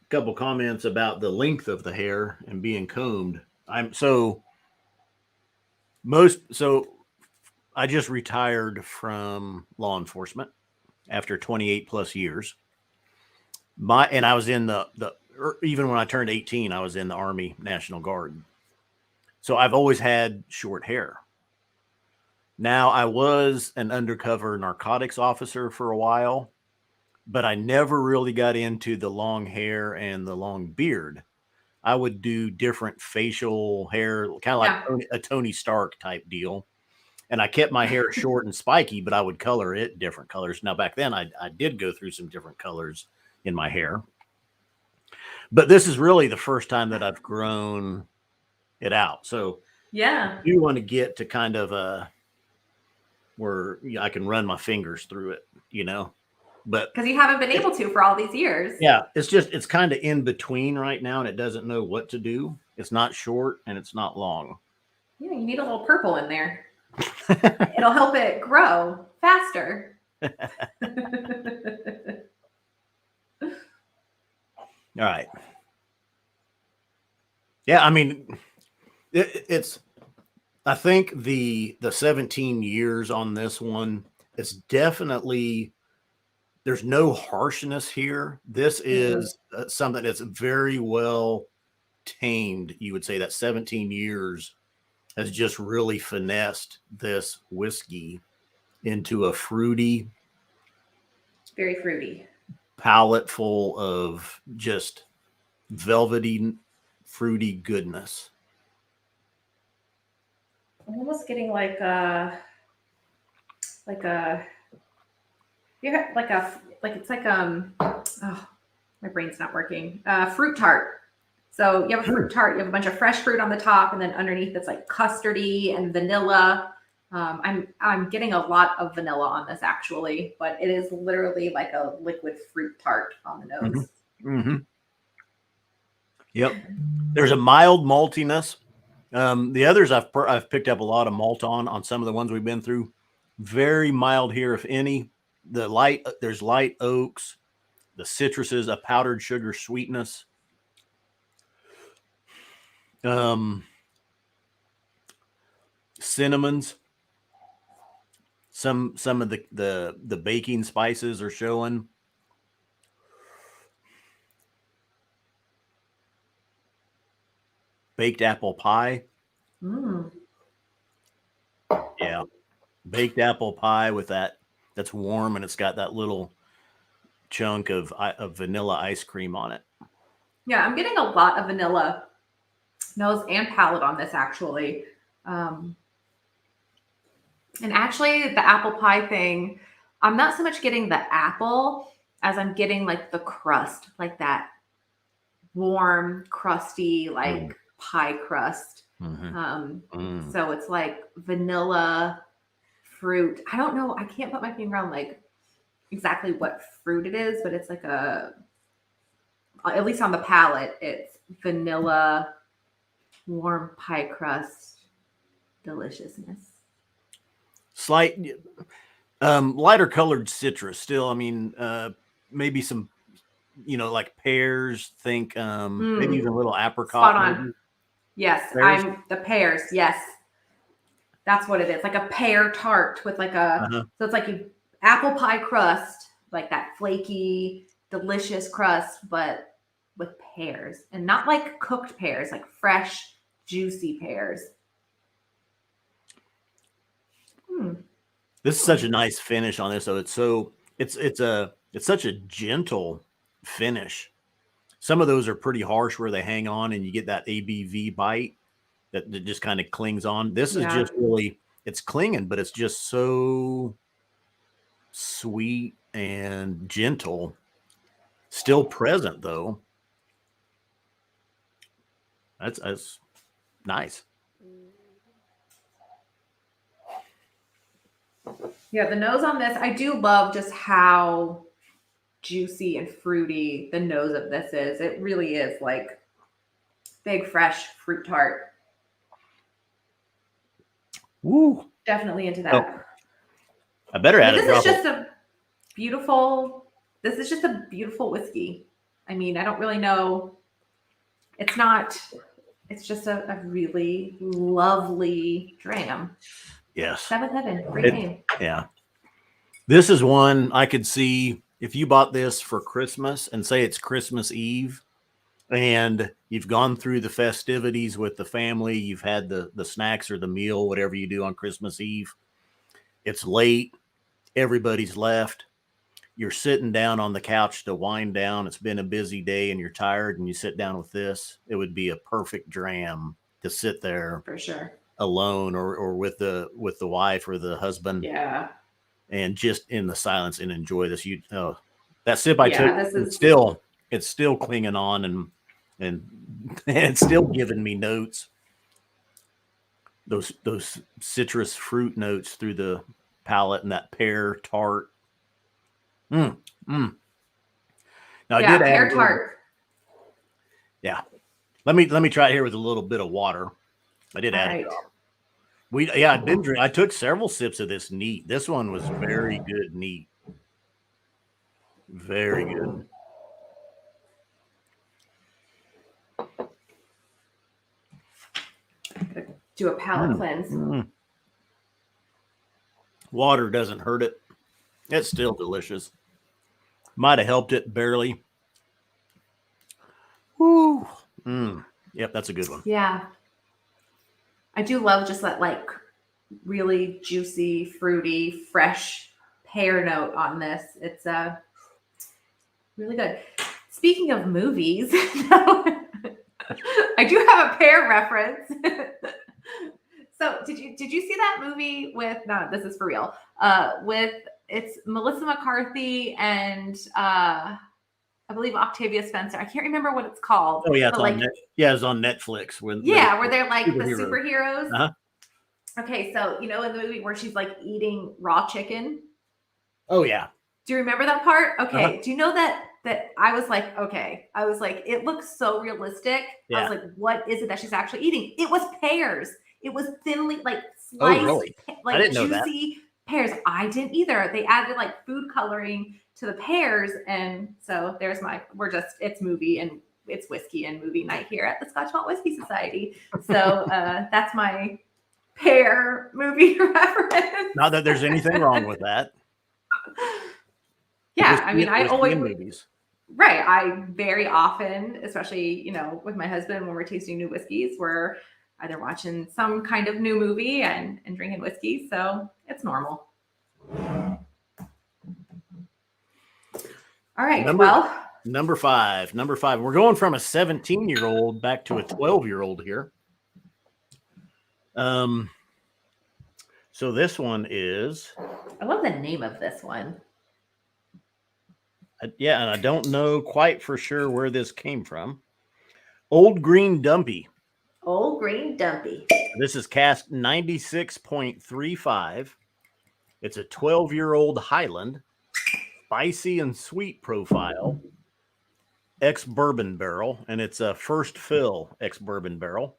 couple comments about the length of the hair and being combed. I just retired from law enforcement after 28 plus years. And I was in even when I turned 18, I was in the Army National Guard. So I've always had short hair. Now, I was an undercover narcotics officer for a while, but I never really got into the long hair and the long beard. I would do different facial hair, kind of like a Tony Stark type deal. And I kept my hair short and spiky, but I would color it different colors. Now, back then, I did go through some different colors in my hair. But this is really the first time that I've grown it out. So yeah, you want to get to kind of where I can run my fingers through it, but because you haven't been able to for all these years. Yeah, it's kind of in between right now, and it doesn't know what to do. It's not short and it's not long. Yeah, you need a little purple in there. It'll help it grow faster. All right. Yeah, I mean, it's. I think the 17 years on this one, it's definitely, there's no harshness here. This is something that's very well tamed. You would say that 17 years has just really finessed this whiskey into a fruity, very fruity palate full of just velvety, fruity goodness. I'm almost getting it's like My brain's not working. Fruit tart. So you have a fruit tart, you have a bunch of fresh fruit on the top, and then underneath it's like custardy and vanilla. I'm getting a lot of vanilla on this actually, but it is literally like a liquid fruit tart on the nose. Mm-hmm. Yep. There's a mild maltiness. The others I've picked up a lot of malt on some of the ones we've been through. Very mild here, if any. There's light oaks, the citruses, a powdered sugar sweetness. Cinnamons. Some of the baking spices are showing. Baked apple pie. Yeah. Baked apple pie with that's warm, and it's got that little chunk of vanilla ice cream on it. Yeah, I'm getting a lot of vanilla nose and palate on this actually. And actually the apple pie thing, I'm not so much getting the apple as I'm getting like the crust, like that warm, crusty, like pie crust. So it's like vanilla fruit. I don't know. I can't put my finger on like exactly what fruit it is, but it's like at least on the palate, it's vanilla, warm pie crust, deliciousness. Slight, lighter colored citrus still. I mean, maybe some, like pears, think, maybe even a little apricot. Spot on. Yes, pears? the pears. Yes. That's what it is. Like a pear tart with like so it's like you apple pie crust, like that flaky, delicious crust, but with pears, and not like cooked pears, like fresh, juicy pears. This is such a nice finish on this. So it's such a gentle finish. Some of those are pretty harsh where they hang on and you get that ABV bite that just kind of clings on. This is just really, it's clinging, but it's just so sweet and gentle. Still present though. That's nice. Yeah, the nose on this, I do love just how juicy and fruity the nose of this is. It really is like big, fresh fruit tart. Woo. Definitely into that. Oh, I better add this is just a beautiful whiskey. I mean, I don't really know. It's just a really lovely dram. Yes. 7-Heaven. Great name. Yeah. This is one I could see if you bought this for Christmas and say it's Christmas Eve and you've gone through the festivities with the family, you've had the snacks or the meal, whatever you do on Christmas Eve. It's late. Everybody's left. You're sitting down on the couch to wind down. It's been a busy day and you're tired and you sit down with this. It would be a perfect dram to sit there for sure alone or with the wife or the husband. Yeah. And just in the silence and enjoy this. That sip I took, it's still clinging on and it's still giving me notes. Those citrus fruit notes through the palate and that pear tart. Now I did add pear tart. Yeah. Let me try it here with a little bit of water. I did add it. I've been drinking. I took several sips of this neat. This one was very good neat. Very good. Do a palate cleanse. Water doesn't hurt it. It's still delicious. Might have helped it barely. Woo. Yep, that's a good one. Yeah. I do love just that like really juicy, fruity, fresh pear note on this. It's really good. Speaking of movies, I do have a pear reference. So did you see that movie with, no, this is for real, it's Melissa McCarthy and I believe Octavia Spencer. I can't remember what it's called. Oh yeah, it's on it's on Netflix. Where they're like the superheroes. Uh-huh. Okay, so in the movie where she's like eating raw chicken. Oh yeah. Do you remember that part? Okay. Do you know that I was like, okay. I was like, it looks so realistic. Yeah. I was like, what is it that she's actually eating? It was pears. It was thinly like sliced, really? like I didn't know juicy pears. I didn't either. They added like food coloring to the pears, and so there's it's movie and it's whiskey and movie night here at the Scotch Malt Whisky Society. So that's my pear movie reference. Not that there's anything wrong with that. Yeah, I mean, I always movies. Right. I very often, especially, with my husband, when we're tasting new whiskeys, we're either watching some kind of new movie and drinking whiskey. So it's normal. All right. Number five. We're going from a 17-year-old back to a 12-year-old here. So this one is. I love the name of this one. Yeah, and I don't know quite for sure where this came from. Old Green Dumpy. Old Green Dumpy. This is cask 96.35. It's a 12-year-old Highland, spicy and sweet profile, ex-bourbon barrel, and it's a first fill ex-bourbon barrel,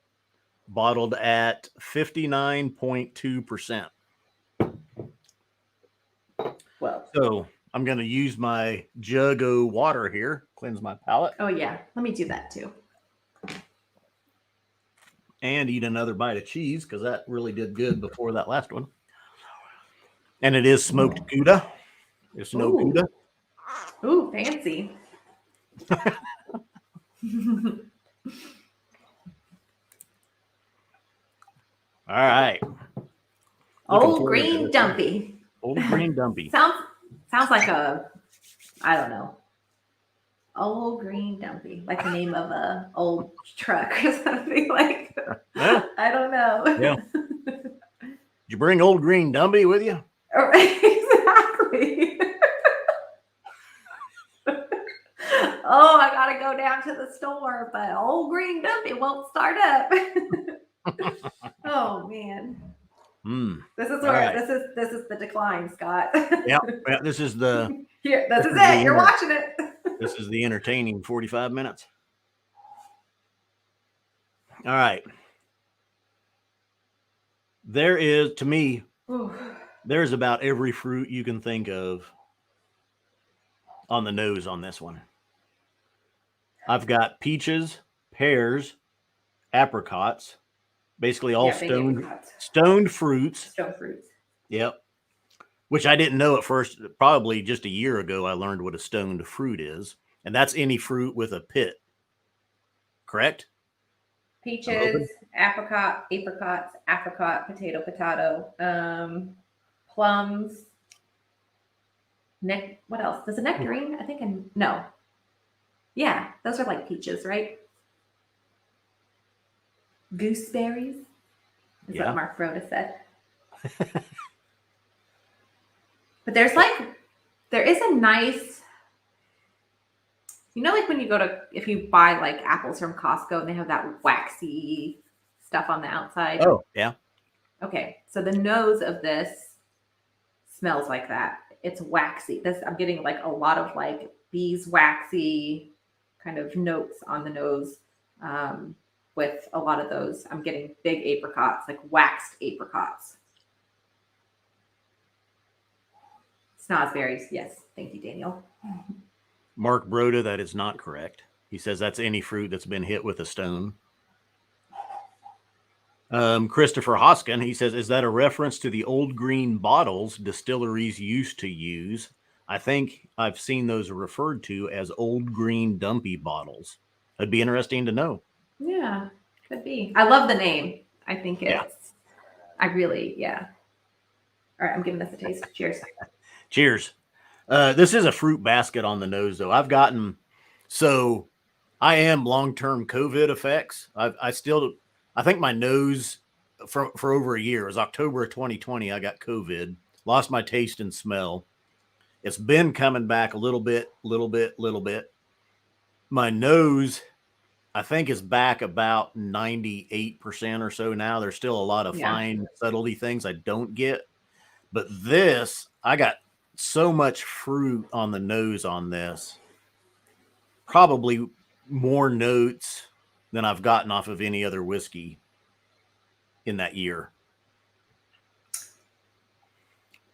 bottled at 59.2%. Well, so I'm going to use my jug of water here, cleanse my palate. Oh, yeah. Let me do that too. And eat another bite of cheese because that really did good before that last one. And it is smoked Gouda. It's no Gouda. Ooh, fancy. All right. Old Green Dumpy. Old Green Dumpy. Sounds like I don't know. Old Green Dumpy, like the name of a old truck or something like that. Yeah. I don't know. Yeah. Did you bring Old Green Dumpy with you? Exactly. Oh, I gotta go down to the store, but Old Green Dumpy won't start up. Oh man. This is where this is the decline, Scott. Yeah, this is the here. This is it. You're watching it. This is the entertaining 45 minutes. All right. There is, to me, there's about every fruit you can think of on the nose on this one. I've got peaches, pears, apricots, basically all stoned fruits. Stone fruits. Yep. Which I didn't know at first. Probably just a year ago, I learned what a stoned fruit is. And that's any fruit with a pit. Correct? Peaches, apricots, apricot, potato, plums. What else? There's a nectarine. I think no. Yeah, those are like peaches, right? Gooseberries is what Mark Rhoda said. But there is a nice, like when you if you buy like apples from Costco and they have that waxy stuff on the outside. Oh, yeah. Okay, so the nose of this smells like that. It's waxy. I'm getting like a lot of like beeswaxy kind of notes on the nose. With a lot of those, I'm getting big apricots, like waxed apricots. Snozberries. Yes. Thank you, Daniel. Mark Broda, that is not correct. He says that's any fruit that's been hit with a stone. Christopher Hoskin, he says, is that a reference to the old green bottles distilleries used to use? I think I've seen those referred to as old green dumpy bottles. It'd be interesting to know. Yeah, could be. I love the name. I think I really. All right, I'm giving this a taste. Cheers. Cheers. This is a fruit basket on the nose, though. I am long-term COVID effects. I think my nose for over a year. It was October of 2020. I got COVID, lost my taste and smell. It's been coming back a little bit. My nose, I think, is back about 98% or so now. There's still a lot of fine subtlety things I don't get. But this, I got so much fruit on the nose on this. Probably more notes than I've gotten off of any other whiskey in that year.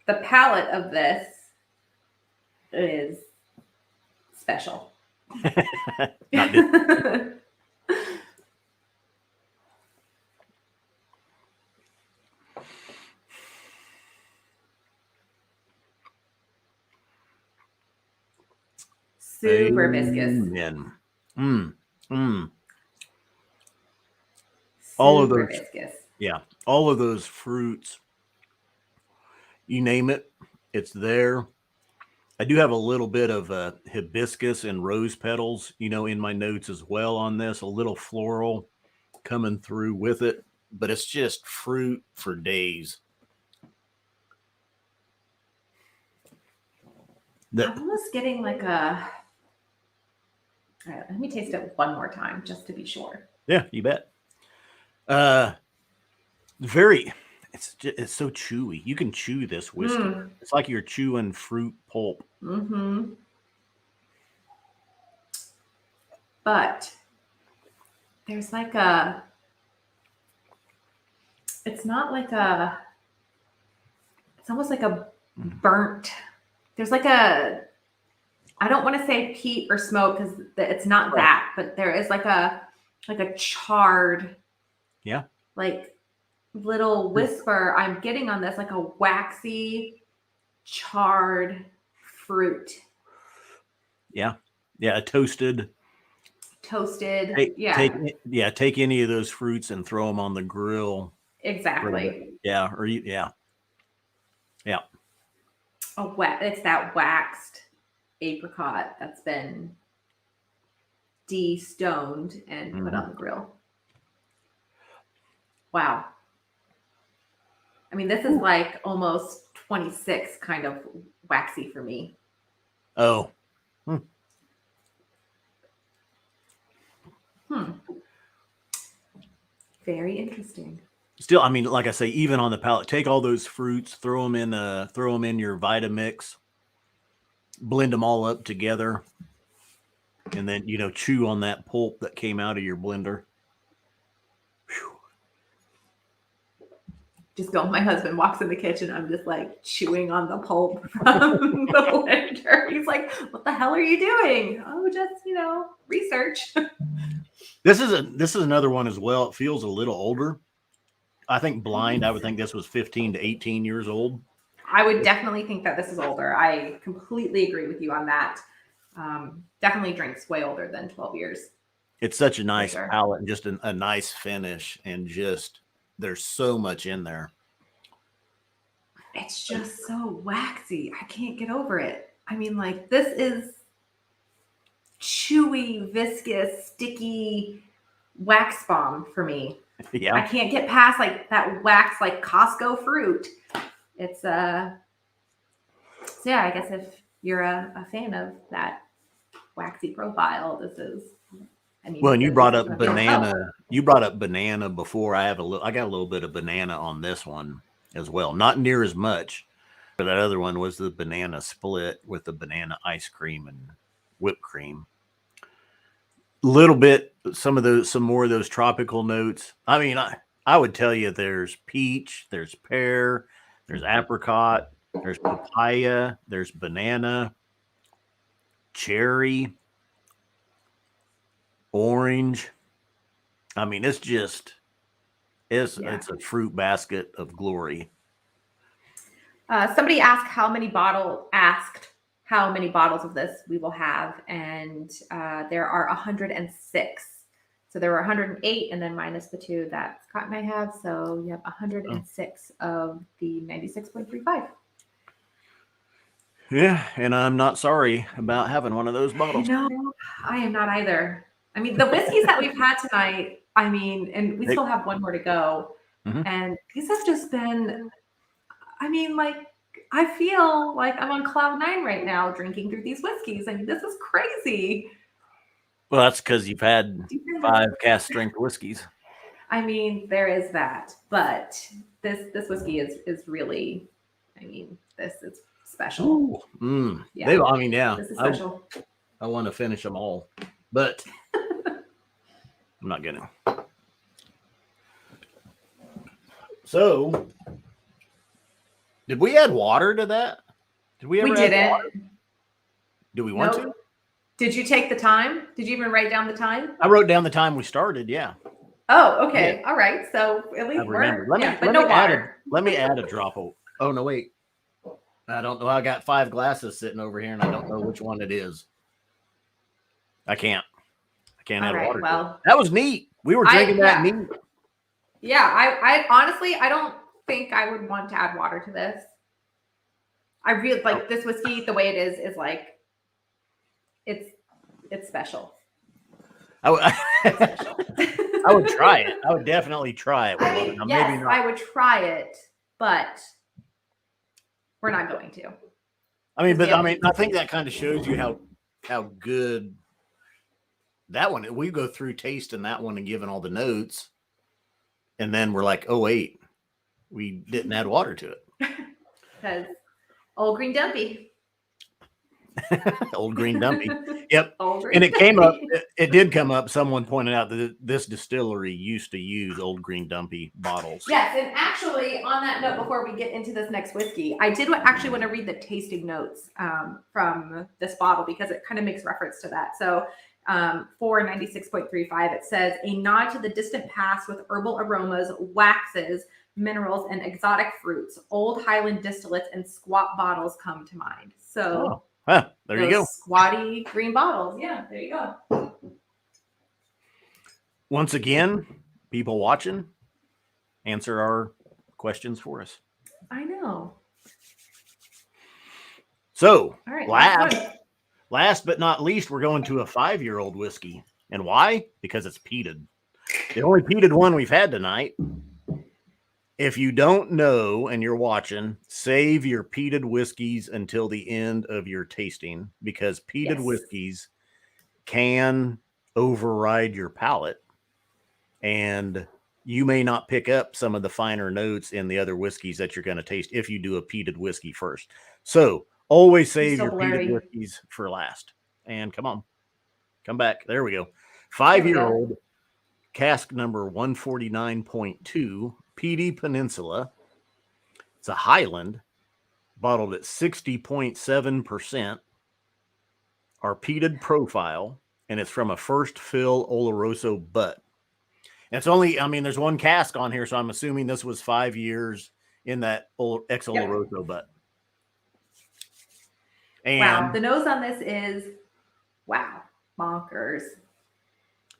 The palate of this is special. Super viscous. All of Super those, viscous. yeah, all of those fruits, you name it, it's there. I do have a little bit of hibiscus and rose petals, in my notes as well on this, a little floral coming through with it, but it's just fruit for days. I'm almost getting like a... All right, let me taste it one more time just to be sure. Yeah, you bet. It's so chewy. You can chew this whiskey. It's like you're chewing fruit pulp. But there's like it's not like it's almost like a burnt. There's like I don't want to say peat or smoke because it's not that, but there is like a charred, like little whisper I'm getting on this, like a waxy, charred fruit. Yeah, toasted. Take any of those fruits and throw them on the grill. Exactly. Yeah. It's that waxed apricot that's been de-stoned and put on the grill. Wow. I mean, this is like almost 26 kind of waxy for me. Oh. Very interesting. Still, I mean, like I say, even on the palate, take all those fruits, throw them in your Vitamix, blend them all up together, and then chew on that pulp that came out of your blender. Whew. Just go. My husband walks in the kitchen. I'm just like chewing on the pulp from the blender. He's like, "What the hell are you doing?" Oh, just research. This is another one as well. It feels a little older. I think blind, I would think this was 15 to 18 years old. I would definitely think that this is older. I completely agree with you on that. Definitely drinks way older than 12 years. It's such a nice palate and just a nice finish, and just there's so much in there. It's just so waxy. I can't get over it. I mean, like, this is chewy, viscous, sticky wax bomb for me. Yeah. I can't get past like that wax, like Costco fruit. It's so yeah, I guess if you're a fan of that waxy profile, this is, I mean, well, and you brought up banana. You brought up banana before. I got a little bit of banana on this one as well. Not near as much. But that other one was the banana split with the banana ice cream and whipped cream. Little bit, some more of those tropical notes. I mean, I would tell you there's peach, there's pear, there's apricot, there's papaya, there's banana, cherry, orange. I mean, it's a fruit basket of glory. Somebody asked how many bottles of this we will have, and there are 106. So there were 108, and then minus the 2 that Scott and I have. So you have 106 of the 96.35. Yeah, and I'm not sorry about having one of those bottles. No, I am not either. I mean, the whiskeys that we've had tonight, I mean, and we still have one more to go. And these have just been, I mean, like, I feel like I'm on cloud 9 right now drinking through these whiskeys. I mean, this is crazy. Well, that's because you've had 5 cask strength whiskeys. I mean, there is that, but this whiskey is really, I mean, this is special. Yeah. I mean, yeah. This is special. I want to finish them all, but I'm not gonna. So, did we add water to that? Did we ever? We didn't. Water? Do we want to? Did you take the time? Did you even write down the time? I wrote down the time we started. Yeah. Oh, okay. Yeah. All right. So at least we're. Let me add a drop of. Oh no, wait. I don't know. I got 5 glasses sitting over here, and I don't know which one it is. I can't add water. Well, that was neat. We were drinking that neat. Yeah, I honestly, I don't think I would want to add water to this. I really like this whiskey. The way it is like it's special. I would try it. I would definitely try it. Yes, maybe not. I would try it, but we're not going to. I mean, I think that kind of shows you how good that one. We go through tasting that one and giving all the notes, and then we're like, oh wait, we didn't add water to it because old green Dumpy. Old green Dumpy. Yep. And it came up. It did come up. Someone pointed out that this distillery used to use old green Dumpy bottles. Yes, and actually, on that note, before we get into this next whiskey, I did actually want to read the tasting notes from this bottle because it kind of makes reference to that. So, for 96.35, it says a nod to the distant past with herbal aromas, waxes, minerals, and exotic fruits. Old Highland distillates and squat bottles come to mind. So. There you go. Squatty green bottles. Yeah, there you go. Once again, people watching, answer our questions for us. I know. So, all right, last but not least, we're going to a 5-year-old whiskey. And why? Because it's peated. The only peated one we've had tonight. If you don't know and you're watching, save your peated whiskeys until the end of your tasting because peated whiskeys can override your palate and you may not pick up some of the finer notes in the other whiskeys that you're going to taste if you do a peated whiskey first. So always save your peated whiskeys for last. And come back. There we go. 5-year-old cask number 149.2. Peaty Peninsula. It's a Highland, bottled at 60.7%. Our peated profile, and it's from a first fill Oloroso butt. And it's only, there's one cask on here, so I'm assuming this was 5 years in that ex Oloroso butt. And wow, the nose on this is bonkers.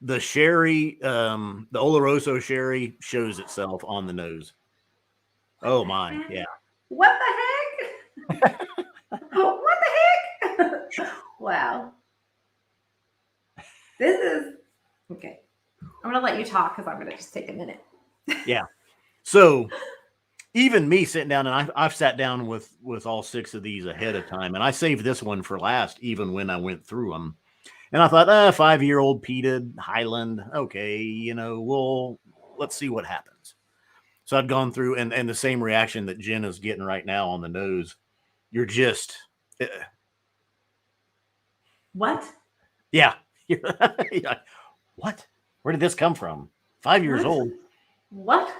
The sherry, the Oloroso sherry shows itself on the nose. Oh my, yeah. What the heck? What the heck? Wow. This is okay. I'm gonna let you talk because I'm gonna just take a minute. Yeah. So even me sitting down, and I've sat down with all 6 of these ahead of time, and I saved this one for last, even when I went through them. And I thought, 5-year-old peated Highland. Okay, let's see what happens. So I'd gone through and the same reaction that Jenna's getting right now on the nose. You're just. What? Yeah. What? Where did this come from? 5 years old. What?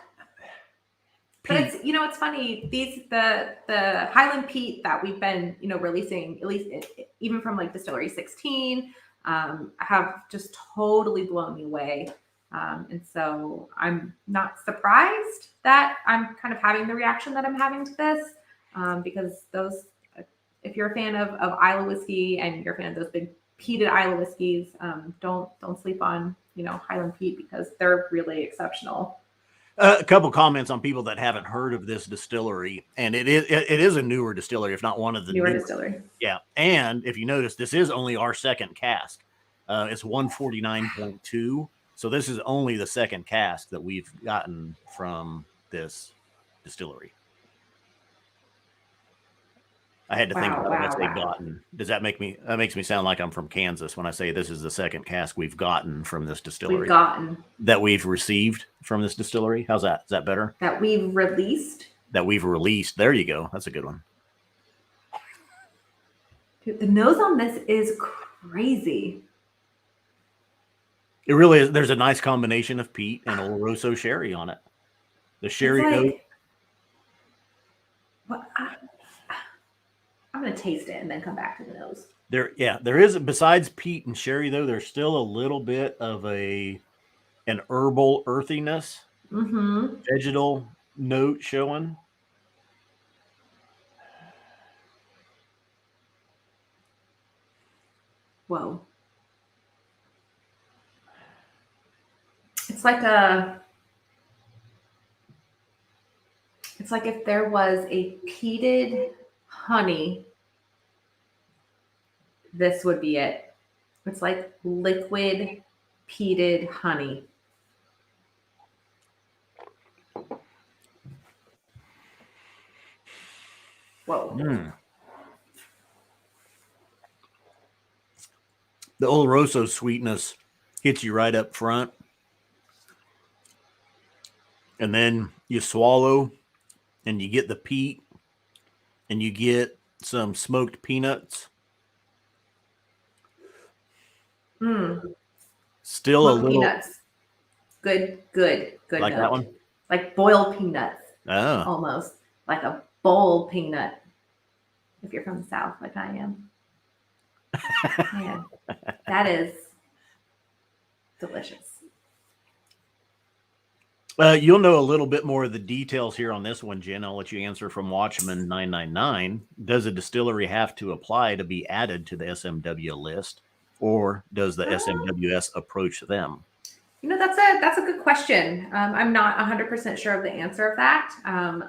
But it's, it's funny. The Highland peat that we've been, releasing, at least even from like Distillery 16, have just totally blown me away. And so I'm not surprised that I'm kind of having the reaction that I'm having to this, because if you're a fan of Islay whiskey and you're a fan of those big peated Islay whiskeys, don't sleep on, Highland peat because they're really exceptional. A couple comments on people that haven't heard of this distillery, and it is a newer distillery, if not one of the newer distillery. Yeah, and if you notice, this is only our second cask. It's 149.2, so this is only the second cask that we've gotten from this distillery. I had to think about it when I say Wow. gotten. That makes me sound like I'm from Kansas when I say this is the second cask we've gotten from this distillery. That we've received from this distillery. How's that? Is that better? That we've released. There you go. That's a good one. Dude, the nose on this is crazy. It really is. There's a nice combination of peat and Oloroso sherry on it. The sherry note. I'm going to taste it and then come back to the nose. There is, besides peat and sherry, though, there's still a little bit of an herbal earthiness, vegetal note showing. Whoa. It's like if there was a peated honey, this would be it. It's like liquid peated honey. Whoa. The Oloroso sweetness hits you right up front. And then you swallow and you get the peat and you get some smoked peanuts. Still smoked a little peanuts. Good like note. That one? Like boiled peanuts. Oh. Almost like a bowl peanut. If you're from the South, like I am. Man, that is delicious. You'll know a little bit more of the details here on this one, Jen. I'll let you answer from Watchman 999. Does a distillery have to apply to be added to the SMW list, or does the SMWS approach them? That's a good question. I'm not 100% sure of the answer of that.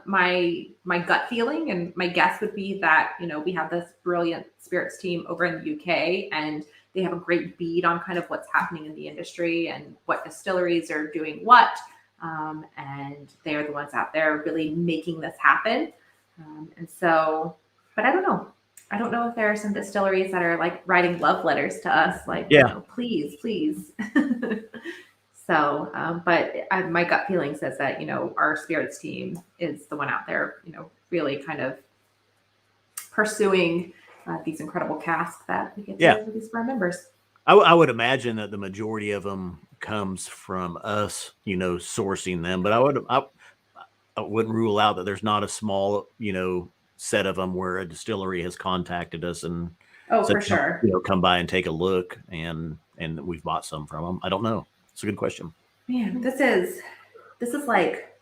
My gut feeling and my guess would be that, we have this brilliant spirits team over in the UK, and they have a great bead on kind of what's happening in the industry and what distilleries are doing what. And they are the ones out there really making this happen. But I don't know. I don't know if there are some distilleries that are like writing love letters to us, like, please. So, but my gut feeling says that, our spirits team is the one out there, really kind of pursuing these incredible casks that we get to release for our members. I would imagine that the majority of them comes from us, sourcing them, but I wouldn't rule out that there's not a small, set of them where a distillery has contacted us and said, for sure, come by and take a look, and we've bought some from them. I don't know. It's a good question. Man, this is like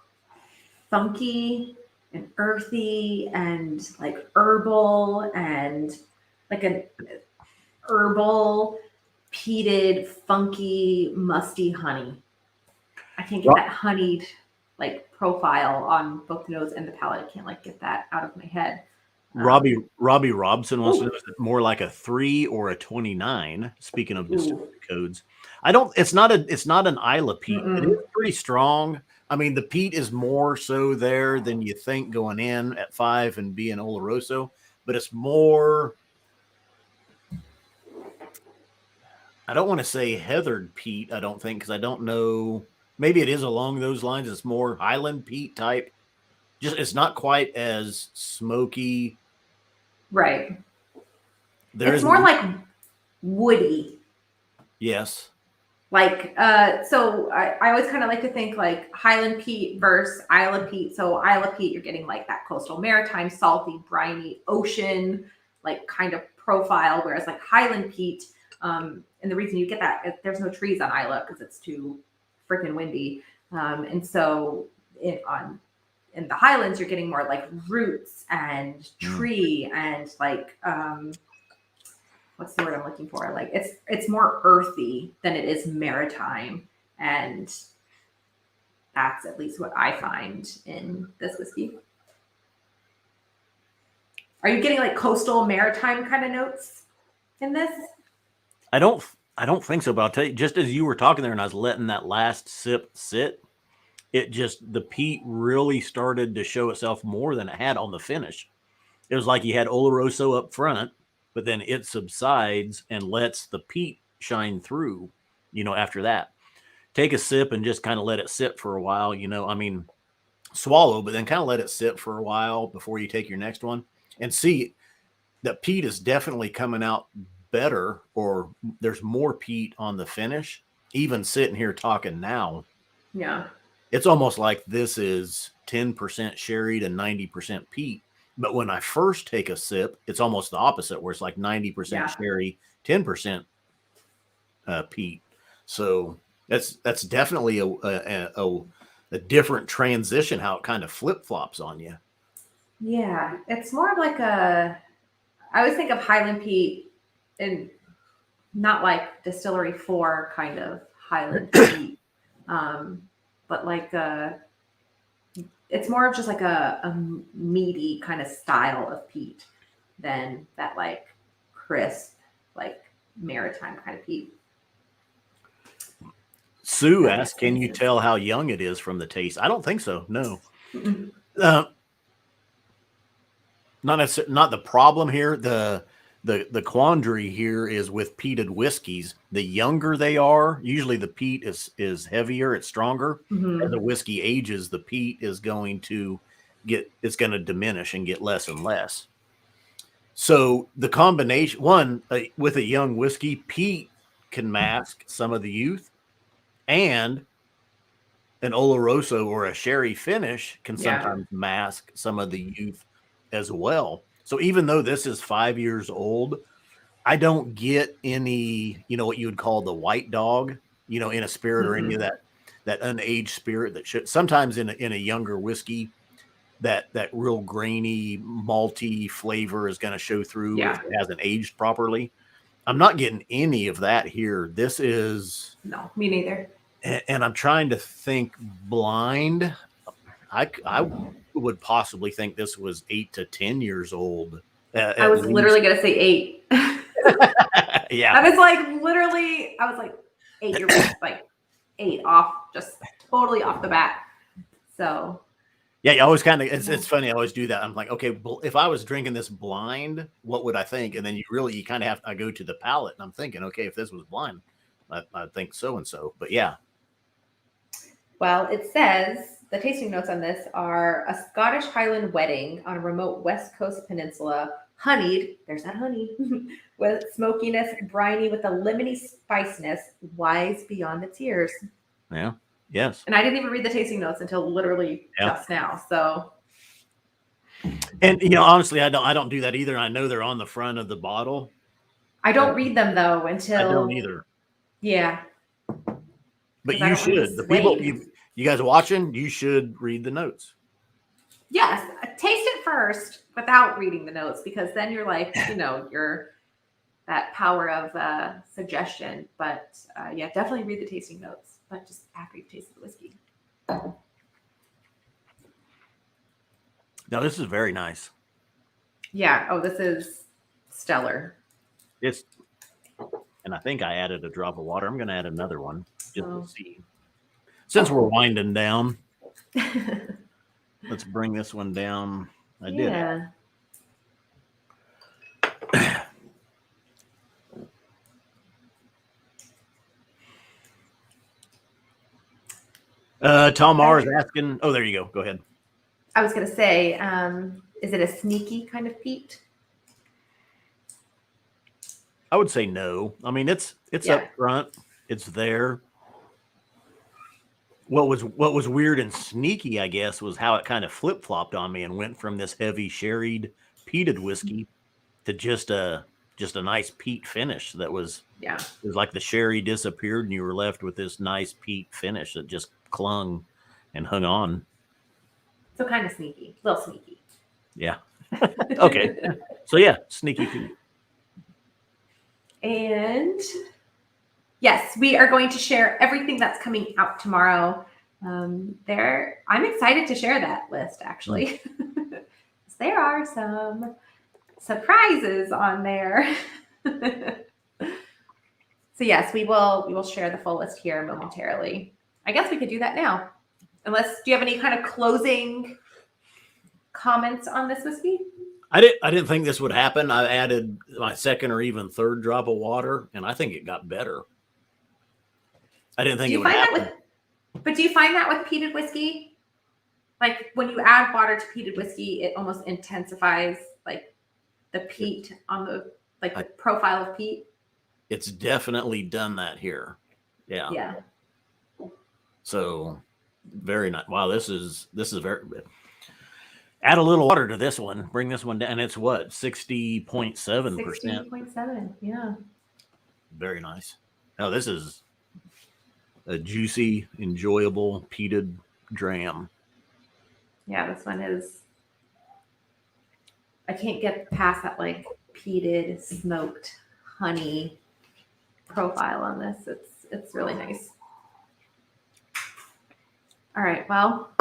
funky and earthy and like herbal and like an herbal peated, funky, musty honey. I can't get that honeyed like profile on both the nose and the palate. I can't like get that out of my head. Robbie Robson wants to know, is it more like a 3 or a 29? Speaking of distillery codes, it's not an Isla peat. It is pretty strong. I mean, the peat is more so there than you think going in at 5 and being Oloroso, but it's more, I don't want to say heathered peat, I don't think, because I don't know. Maybe it is along those lines. It's more Highland peat type. Just it's not quite as smoky. Right. It's more like woody. Yes. Like, so I always kind of like to think like Highland peat versus Isla peat. So Isla peat, you're getting like that coastal maritime, salty, briny, ocean, like kind of profile. Whereas like Highland peat, and the reason you get that, there's no trees on Isla because it's too freaking windy. And so in the Highlands, you're getting more like roots and tree and like, what's the word I'm looking for? Like it's more earthy than it is maritime. And that's at least what I find in this whiskey. Are you getting like coastal maritime kind of notes in this? I don't think so, but I'll tell you, just as you were talking there and I was letting that last sip sit, the peat really started to show itself more than it had on the finish. It was like you had Oloroso up front, but then it subsides and lets the peat shine through, after that. Take a sip and just kind of let it sit for a while, swallow, but then kind of let it sit for a while before you take your next one and see that peat is definitely coming out better, or there's more peat on the finish. Even sitting here talking now, yeah, it's almost like this is 10% sherried and 90% peat. But when I first take a sip, it's almost the opposite, where it's like 90% sherry, 10% peat. So that's definitely a different transition, how it kind of flip flops on you. Yeah, it's more of like I always think of Highland peat, and not like Distillery 4 kind of Highland peat, but like it's more of just like a meaty kind of style of peat than that like crisp, like maritime kind of peat. Sue asked, "Can you tell how young it is from the taste?" I don't think so. No. Not the problem here. The quandary here is with peated whiskeys. The younger they are, usually the peat is heavier, it's stronger. As the whiskey ages, the peat is going to diminish and get less and less. So the combination, with a young whiskey, peat can mask some of the youth, and an Oloroso or a sherry finish can sometimes mask some of the youth as well. So even though this is 5 years old, I don't get any, what you would call the white dog, in a spirit or any of that unaged spirit that should sometimes in a younger whiskey, that real grainy, malty flavor is going to show through if it hasn't aged properly. I'm not getting any of that here. This is no, me neither. And I'm trying to think blind. I would possibly think this was 8 to 10 years old. I was literally going to say 8. Yeah. I was like 8. You're like 8 off, just totally off the bat. So. Yeah, you always kind of, it's funny. I always do that. I'm like, okay, if I was drinking this blind, what would I think? And then you kind of I go to the palate and I'm thinking, okay, if this was blind, I think so-and-so, but yeah. Well, it says the tasting notes on this are a Scottish Highland wedding on a remote West Coast peninsula, honeyed, there's that honey, with smokiness, briny with a lemony spiciness, wise beyond its years. Yeah. Yes. And I didn't even read the tasting notes until literally just now. So. And honestly, I don't do that either. I know they're on the front of the bottle. I don't read them though until. I don't either. Yeah. But you should. The people, you guys watching, you should read the notes. Yes, taste it first without reading the notes, because then you're like, you're that power of suggestion. But definitely read the tasting notes, but just after you've tasted the whiskey. Now, this is very nice. Yeah. Oh, this is stellar. And I think I added a drop of water. I'm going to add another one just to see. Since we're winding down, let's bring this one down. I did it. Tom R is asking. Oh, there you go. Go ahead. I was going to say, is it a sneaky kind of peat? I would say no. I mean, it's up front. It's there. What was weird and sneaky, I guess, was how it kind of flip-flopped on me and went from this heavy sherried peated whiskey to just a nice peat finish that was it was like the sherry disappeared and you were left with this nice peat finish that just clung and hung on. So kind of sneaky, a little sneaky. Yeah. Okay. So yeah, sneaky peat. And yes, we are going to share everything that's coming out tomorrow. I'm excited to share that list, actually. There are some surprises on there. So yes, we will share the full list here momentarily. I guess we could do that now. Do you have any kind of closing comments on this whiskey? I didn't think this would happen. I added my second or even third drop of water, and I think it got better. I didn't think it would happen. But do you find that with peated whiskey? Like when you add water to peated whiskey, it almost intensifies like the peat on the the profile of peat. It's definitely done that here. Yeah. Yeah. So very nice. Wow, this is very good. Add a little water to this one. Bring this one down. And it's what? 60.7%. 60.7. Yeah. Very nice. Oh, this is a juicy, enjoyable peated dram. Yeah, this one is. I can't get past that like peated, smoked honey profile on this. It's really nice. All right. Well,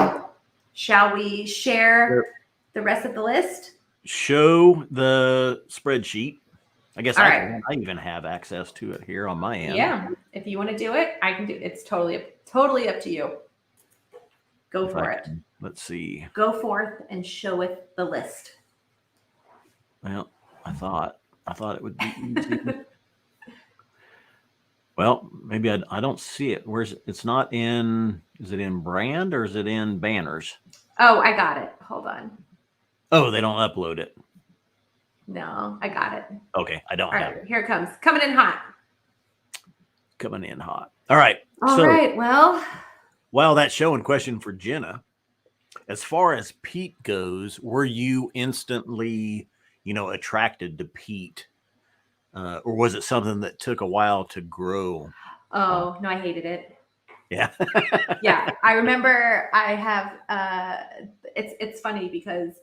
shall we share the rest of the list? Show the spreadsheet. I guess I even have access to it here on my end. Yeah. If you want to do it, I can do it. It's totally up to you. Go for it. Let's see. Go forth and show it the list. Well, I thought it would be easy. Well, maybe I don't see it. It's not in, is it in brand or is it in banners? Oh, I got it. Hold on. Oh, they don't upload it. No, I got it. Okay, I don't have it. Here it comes. Coming in hot. Coming in hot. All right. All right. Well. Well, that showing question for Jenna. As far as peat goes, were you instantly, attracted to peat? Or was it something that took a while to grow? Oh, no, I hated it. Yeah. Yeah. I remember I have, it's funny because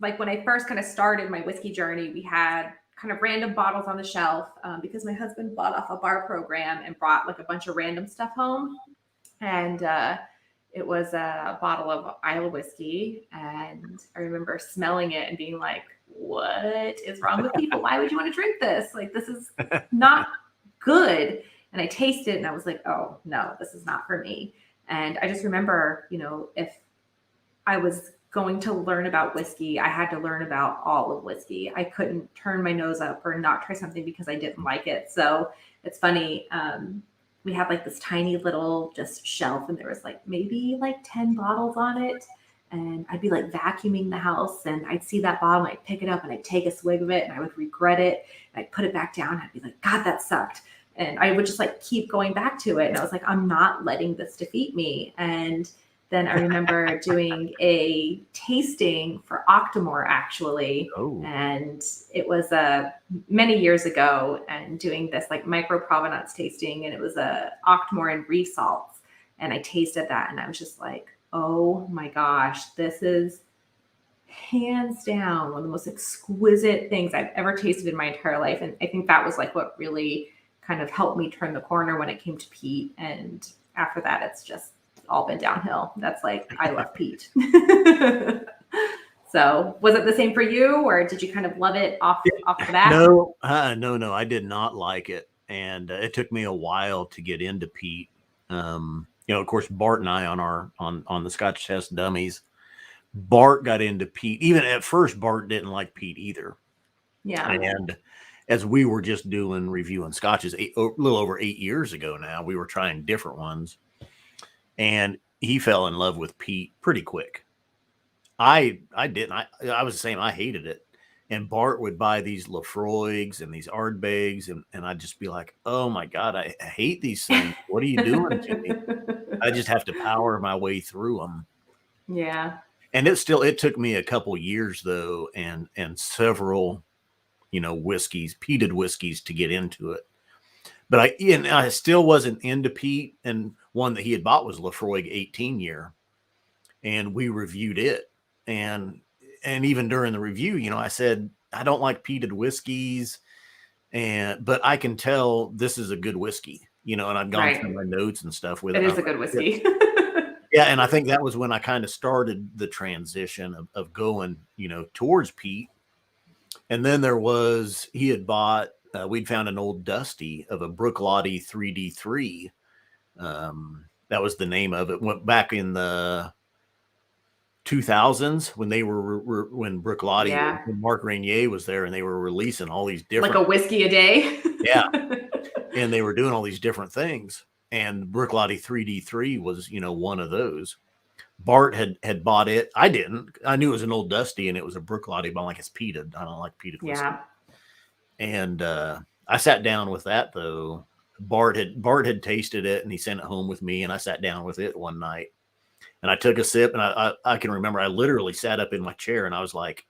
like when I first kind of started my whiskey journey, we had kind of random bottles on the shelf because my husband bought off a bar program and brought like a bunch of random stuff home. And it was a bottle of Isla whiskey. And I remember smelling it and being like, what is wrong with people? Why would you want to drink this? Like, this is not good. And I tasted it and I was like, oh, no, this is not for me. And I just remember, if I was going to learn about whiskey, I had to learn about all of whiskey. I couldn't turn my nose up or not try something because I didn't like it. So it's funny. We had like this tiny little just shelf and there was like maybe like 10 bottles on it. And I'd be like vacuuming the house and I'd see that bottle and I'd pick it up and I'd take a swig of it and I would regret it. And I'd put it back down. I'd be like, God, that sucked. And I would just like keep going back to it. And I was like, I'm not letting this defeat me. And then I remember doing a tasting for Octomore actually. Oh. And it was many years ago and doing this like micro provenance tasting. And it was a Octomore and reef salts. And I tasted that and I was just like, oh my gosh, this is hands down one of the most exquisite things I've ever tasted in my entire life. And I think that was like what really kind of helped me turn the corner when it came to peat. And after that, it's just all been downhill. That's like, I love peat. So was it the same for you or did you kind of love it off the bat? No, I did not like it. And it took me a while to get into peat. Of course, Bart and I on the Scotch Test Dummies, Bart got into peat. Even at first, Bart didn't like peat either. Yeah. And as we were just reviewing scotches a little over 8 years ago now, we were trying different ones. And he fell in love with peat pretty quick. I didn't. I was the same. I hated it. And Bart would buy these Lafroigs and these Ardbegs, and I'd just be like, oh my God, I hate these things. What are you doing to me? I just have to power my way through them. Yeah. And it took me a couple years though, and several, whiskeys, peated whiskeys to get into it. But I still wasn't into peat. And one that he had bought was Lafroig 18 year. And we reviewed it. And even during the review, I said, I don't like peated whiskeys, but I can tell this is a good whiskey, and I've gone through my notes and stuff with it. It is a good whiskey. Yeah. And I think that was when I kind of started the transition of going, towards peat. And then he had bought, we'd found an old Dusty of a Brooklottie 3D3. That was the name of it. Went back in the 2000s when they were when Bruichladdich, Yeah. when Mark Rainier was there, and they were releasing all these different, like a whiskey a day. yeah, and they were doing all these different things. And Bruichladdich 3D3 was, one of those. Bart had bought it. I didn't. I knew it was an Old Dusty and it was a Bruichladdich, but I'm like, it's peated. I don't like peated whiskey. Yeah. And I sat down with that though. Bart had tasted it and he sent it home with me, and I sat down with it one night and I took a sip, and I can remember I literally sat up in my chair and I was like,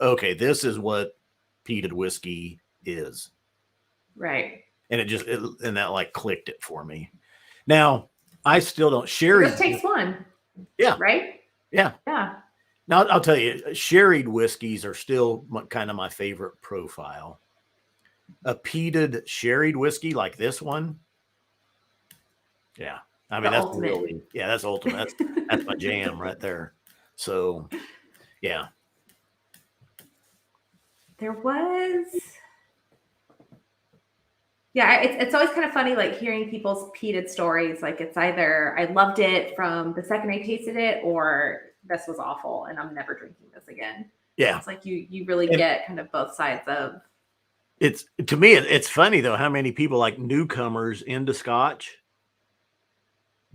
okay, this is what peated whiskey is. Right. And and that like clicked it for me. Now I still don't sherry. It just takes one. Yeah. Right. Yeah. Yeah. Now I'll tell you, sherried whiskeys are still kind of my favorite profile. A peated sherried whiskey like this one. Yeah. I mean, that's ultimate. really, that's ultimate. That's my jam right there. So yeah. There was, it's always kind of funny, like hearing people's peated stories. Like it's either I loved it from the second I tasted it, or this was awful and I'm never drinking this again. Yeah. It's like you really get kind of both sides of. To me, it's funny though, how many people like newcomers into Scotch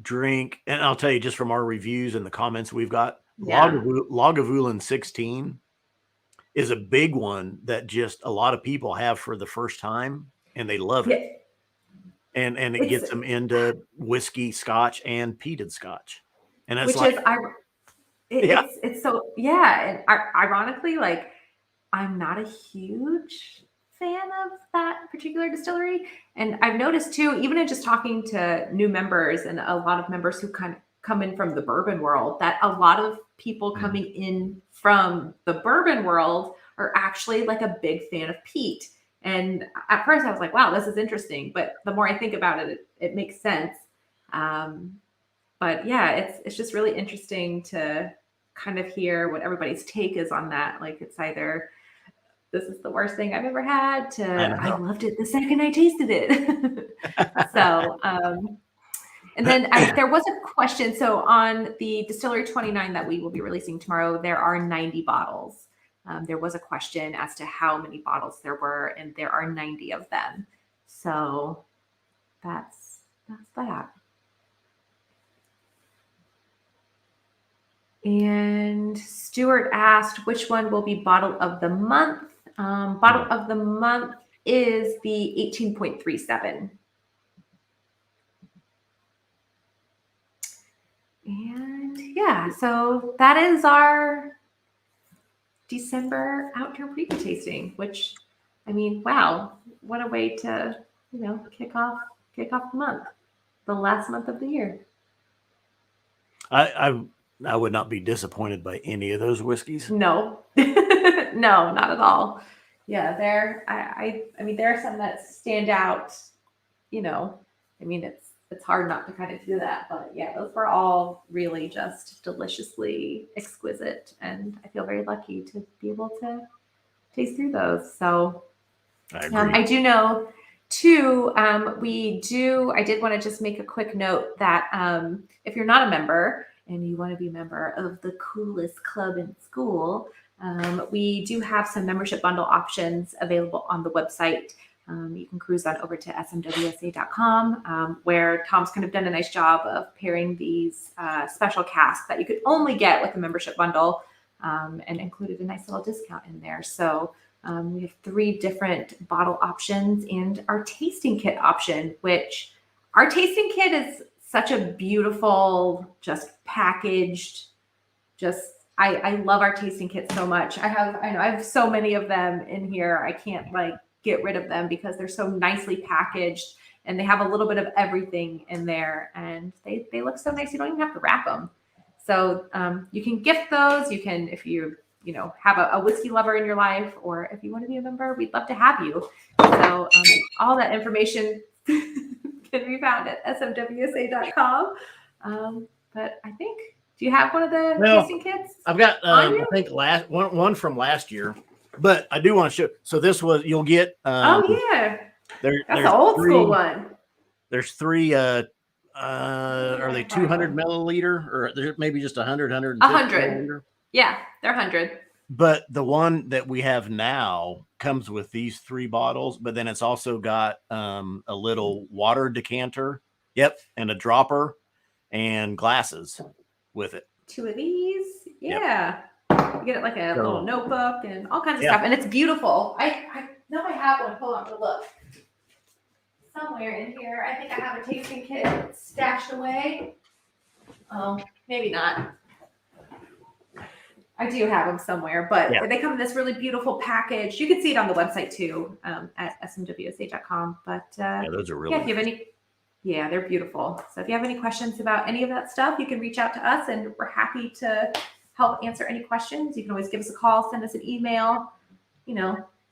drink. And I'll tell you, just from our reviews and the comments we've got, Lagavulin 16 is a big one that just a lot of people have for the first time and they love it. And it gets them into whiskey, Scotch, and peated Scotch. And that's it's so, and ironically, like I'm not a huge fan of that particular distillery. And I've noticed too, even in just talking to new members and a lot of members who kind of come in from the bourbon world, that a lot of people coming in from the bourbon world are actually like a big fan of peat. And at first I was like, wow, this is interesting. But the more I think about it, it makes sense. But yeah, it's just really interesting to kind of hear what everybody's take is on that. Like it's either this is the worst thing I've ever had to I loved it the second I tasted it. So, and then there was a question. So on the Distillery 29 that we will be releasing tomorrow, there are 90 bottles. There was a question as to how many bottles there were, and there are 90 of them. So that's that. And Stuart asked, which one will be bottle of the month? Bottle of the month is the 18.37. And so that is our December Outturn preview tasting, which, I mean, wow, what a way to, kick off the month, the last month of the year. I would not be disappointed by any of those whiskeys. No, no, not at all. Yeah, I mean, there are some that stand out, I mean, it's hard not to kind of do that, but yeah, those were all really just deliciously exquisite. And I feel very lucky to be able to taste through those. So I do know too, I did want to just make a quick note that if you're not a member and you want to be a member of the coolest club in school, we do have some membership bundle options available on the website. You can cruise on over to smwsa.com, where Tom's kind of done a nice job of pairing these special casks that you could only get with a membership bundle, and included a nice little discount in there. So we have 3 different bottle options and our tasting kit option, which our tasting kit is such a beautiful, just packaged, I love our tasting kit so much. I have so many of them in here. I can't get rid of them because they're so nicely packaged and they have a little bit of everything in there, and they look so nice. You don't even have to wrap them. So you can gift those. You can, if you have a whiskey lover in your life, or if you want to be a member, we'd love to have you. So all that information can be found at smwsa.com. But I think, do you have one of the tasting kits? I've got, I think one from last year, but I do want to show. So this was, you'll get. That's an old school one. There's 3 Are they 200 milliliter or maybe just 100, 100. milliliter? Yeah, they're 100. But the one that we have now comes with these 3 bottles, but then it's also got a little water decanter. Yep. And a dropper and glasses with it. 2 of these. Yeah. Yep. You get it like a little notebook and all kinds of stuff. And it's beautiful. I know I have one. Hold on, look. Somewhere in here. I think I have a tasting kit stashed away. Oh, maybe not. I do have them somewhere, but they come in this really beautiful package. You can see it on the website too, at smwsa.com. But those are really if you have any, they're beautiful. So if you have any questions about any of that stuff, you can reach out to us, and we're happy to help answer any questions. You can always give us a call, send us an email,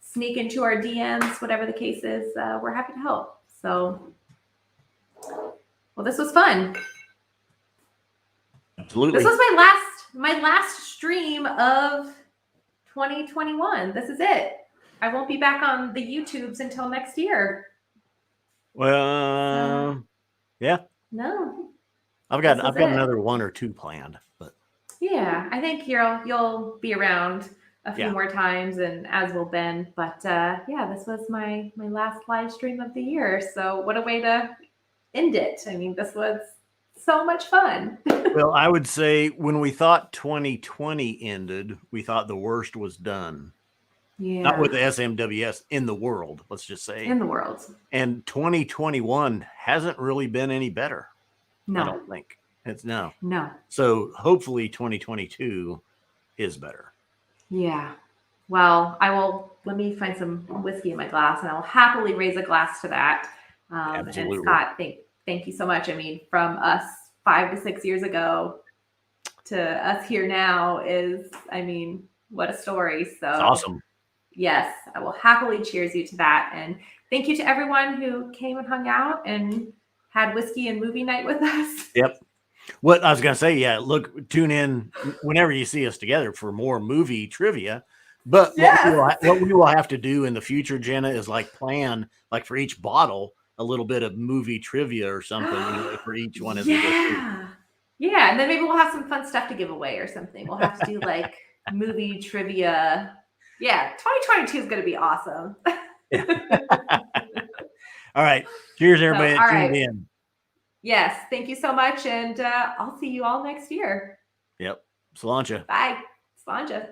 sneak into our DMs, whatever the case is. We're happy to help. So, well, this was fun. Absolutely. This was my last stream of 2021. This is it. I won't be back on the YouTubes until next year. Well, No. I've got another 1 or 2 planned, but I think you'll be around a few more times, and as will Ben. But this was my last live stream of the year. So what a way to end it. I mean, this was so much fun. Well, I would say when we thought 2020 ended, we thought the worst was done. Yeah. Not with the SMWS, in the world, let's just say. In the world. And 2021 hasn't really been any better. No. I don't think. No. So hopefully 2022 is better. Yeah. Well, let me find some whiskey in my glass, and I will happily raise a glass to that. Absolutely. And Scott, thank you so much. I mean, from us 5 to 6 years ago to us here now what a story. So it's awesome. Yes, I will happily cheers you to that. And thank you to everyone who came and hung out and had whiskey and movie night with us. Yep. What I was going to say, look, tune in whenever you see us together for more movie trivia. But what we will have to do in the future, Jenna, is plan for each bottle a little bit of movie trivia or something for each one as we go through. Yeah, and then maybe we'll have some fun stuff to give away or something. We'll have to do movie trivia. Yeah, 2022 is going to be awesome. All right. Cheers, everybody. Tuned in. Yes. Thank you so much. And I'll see you all next year. Yep. Sláinte. Bye. Sláinte.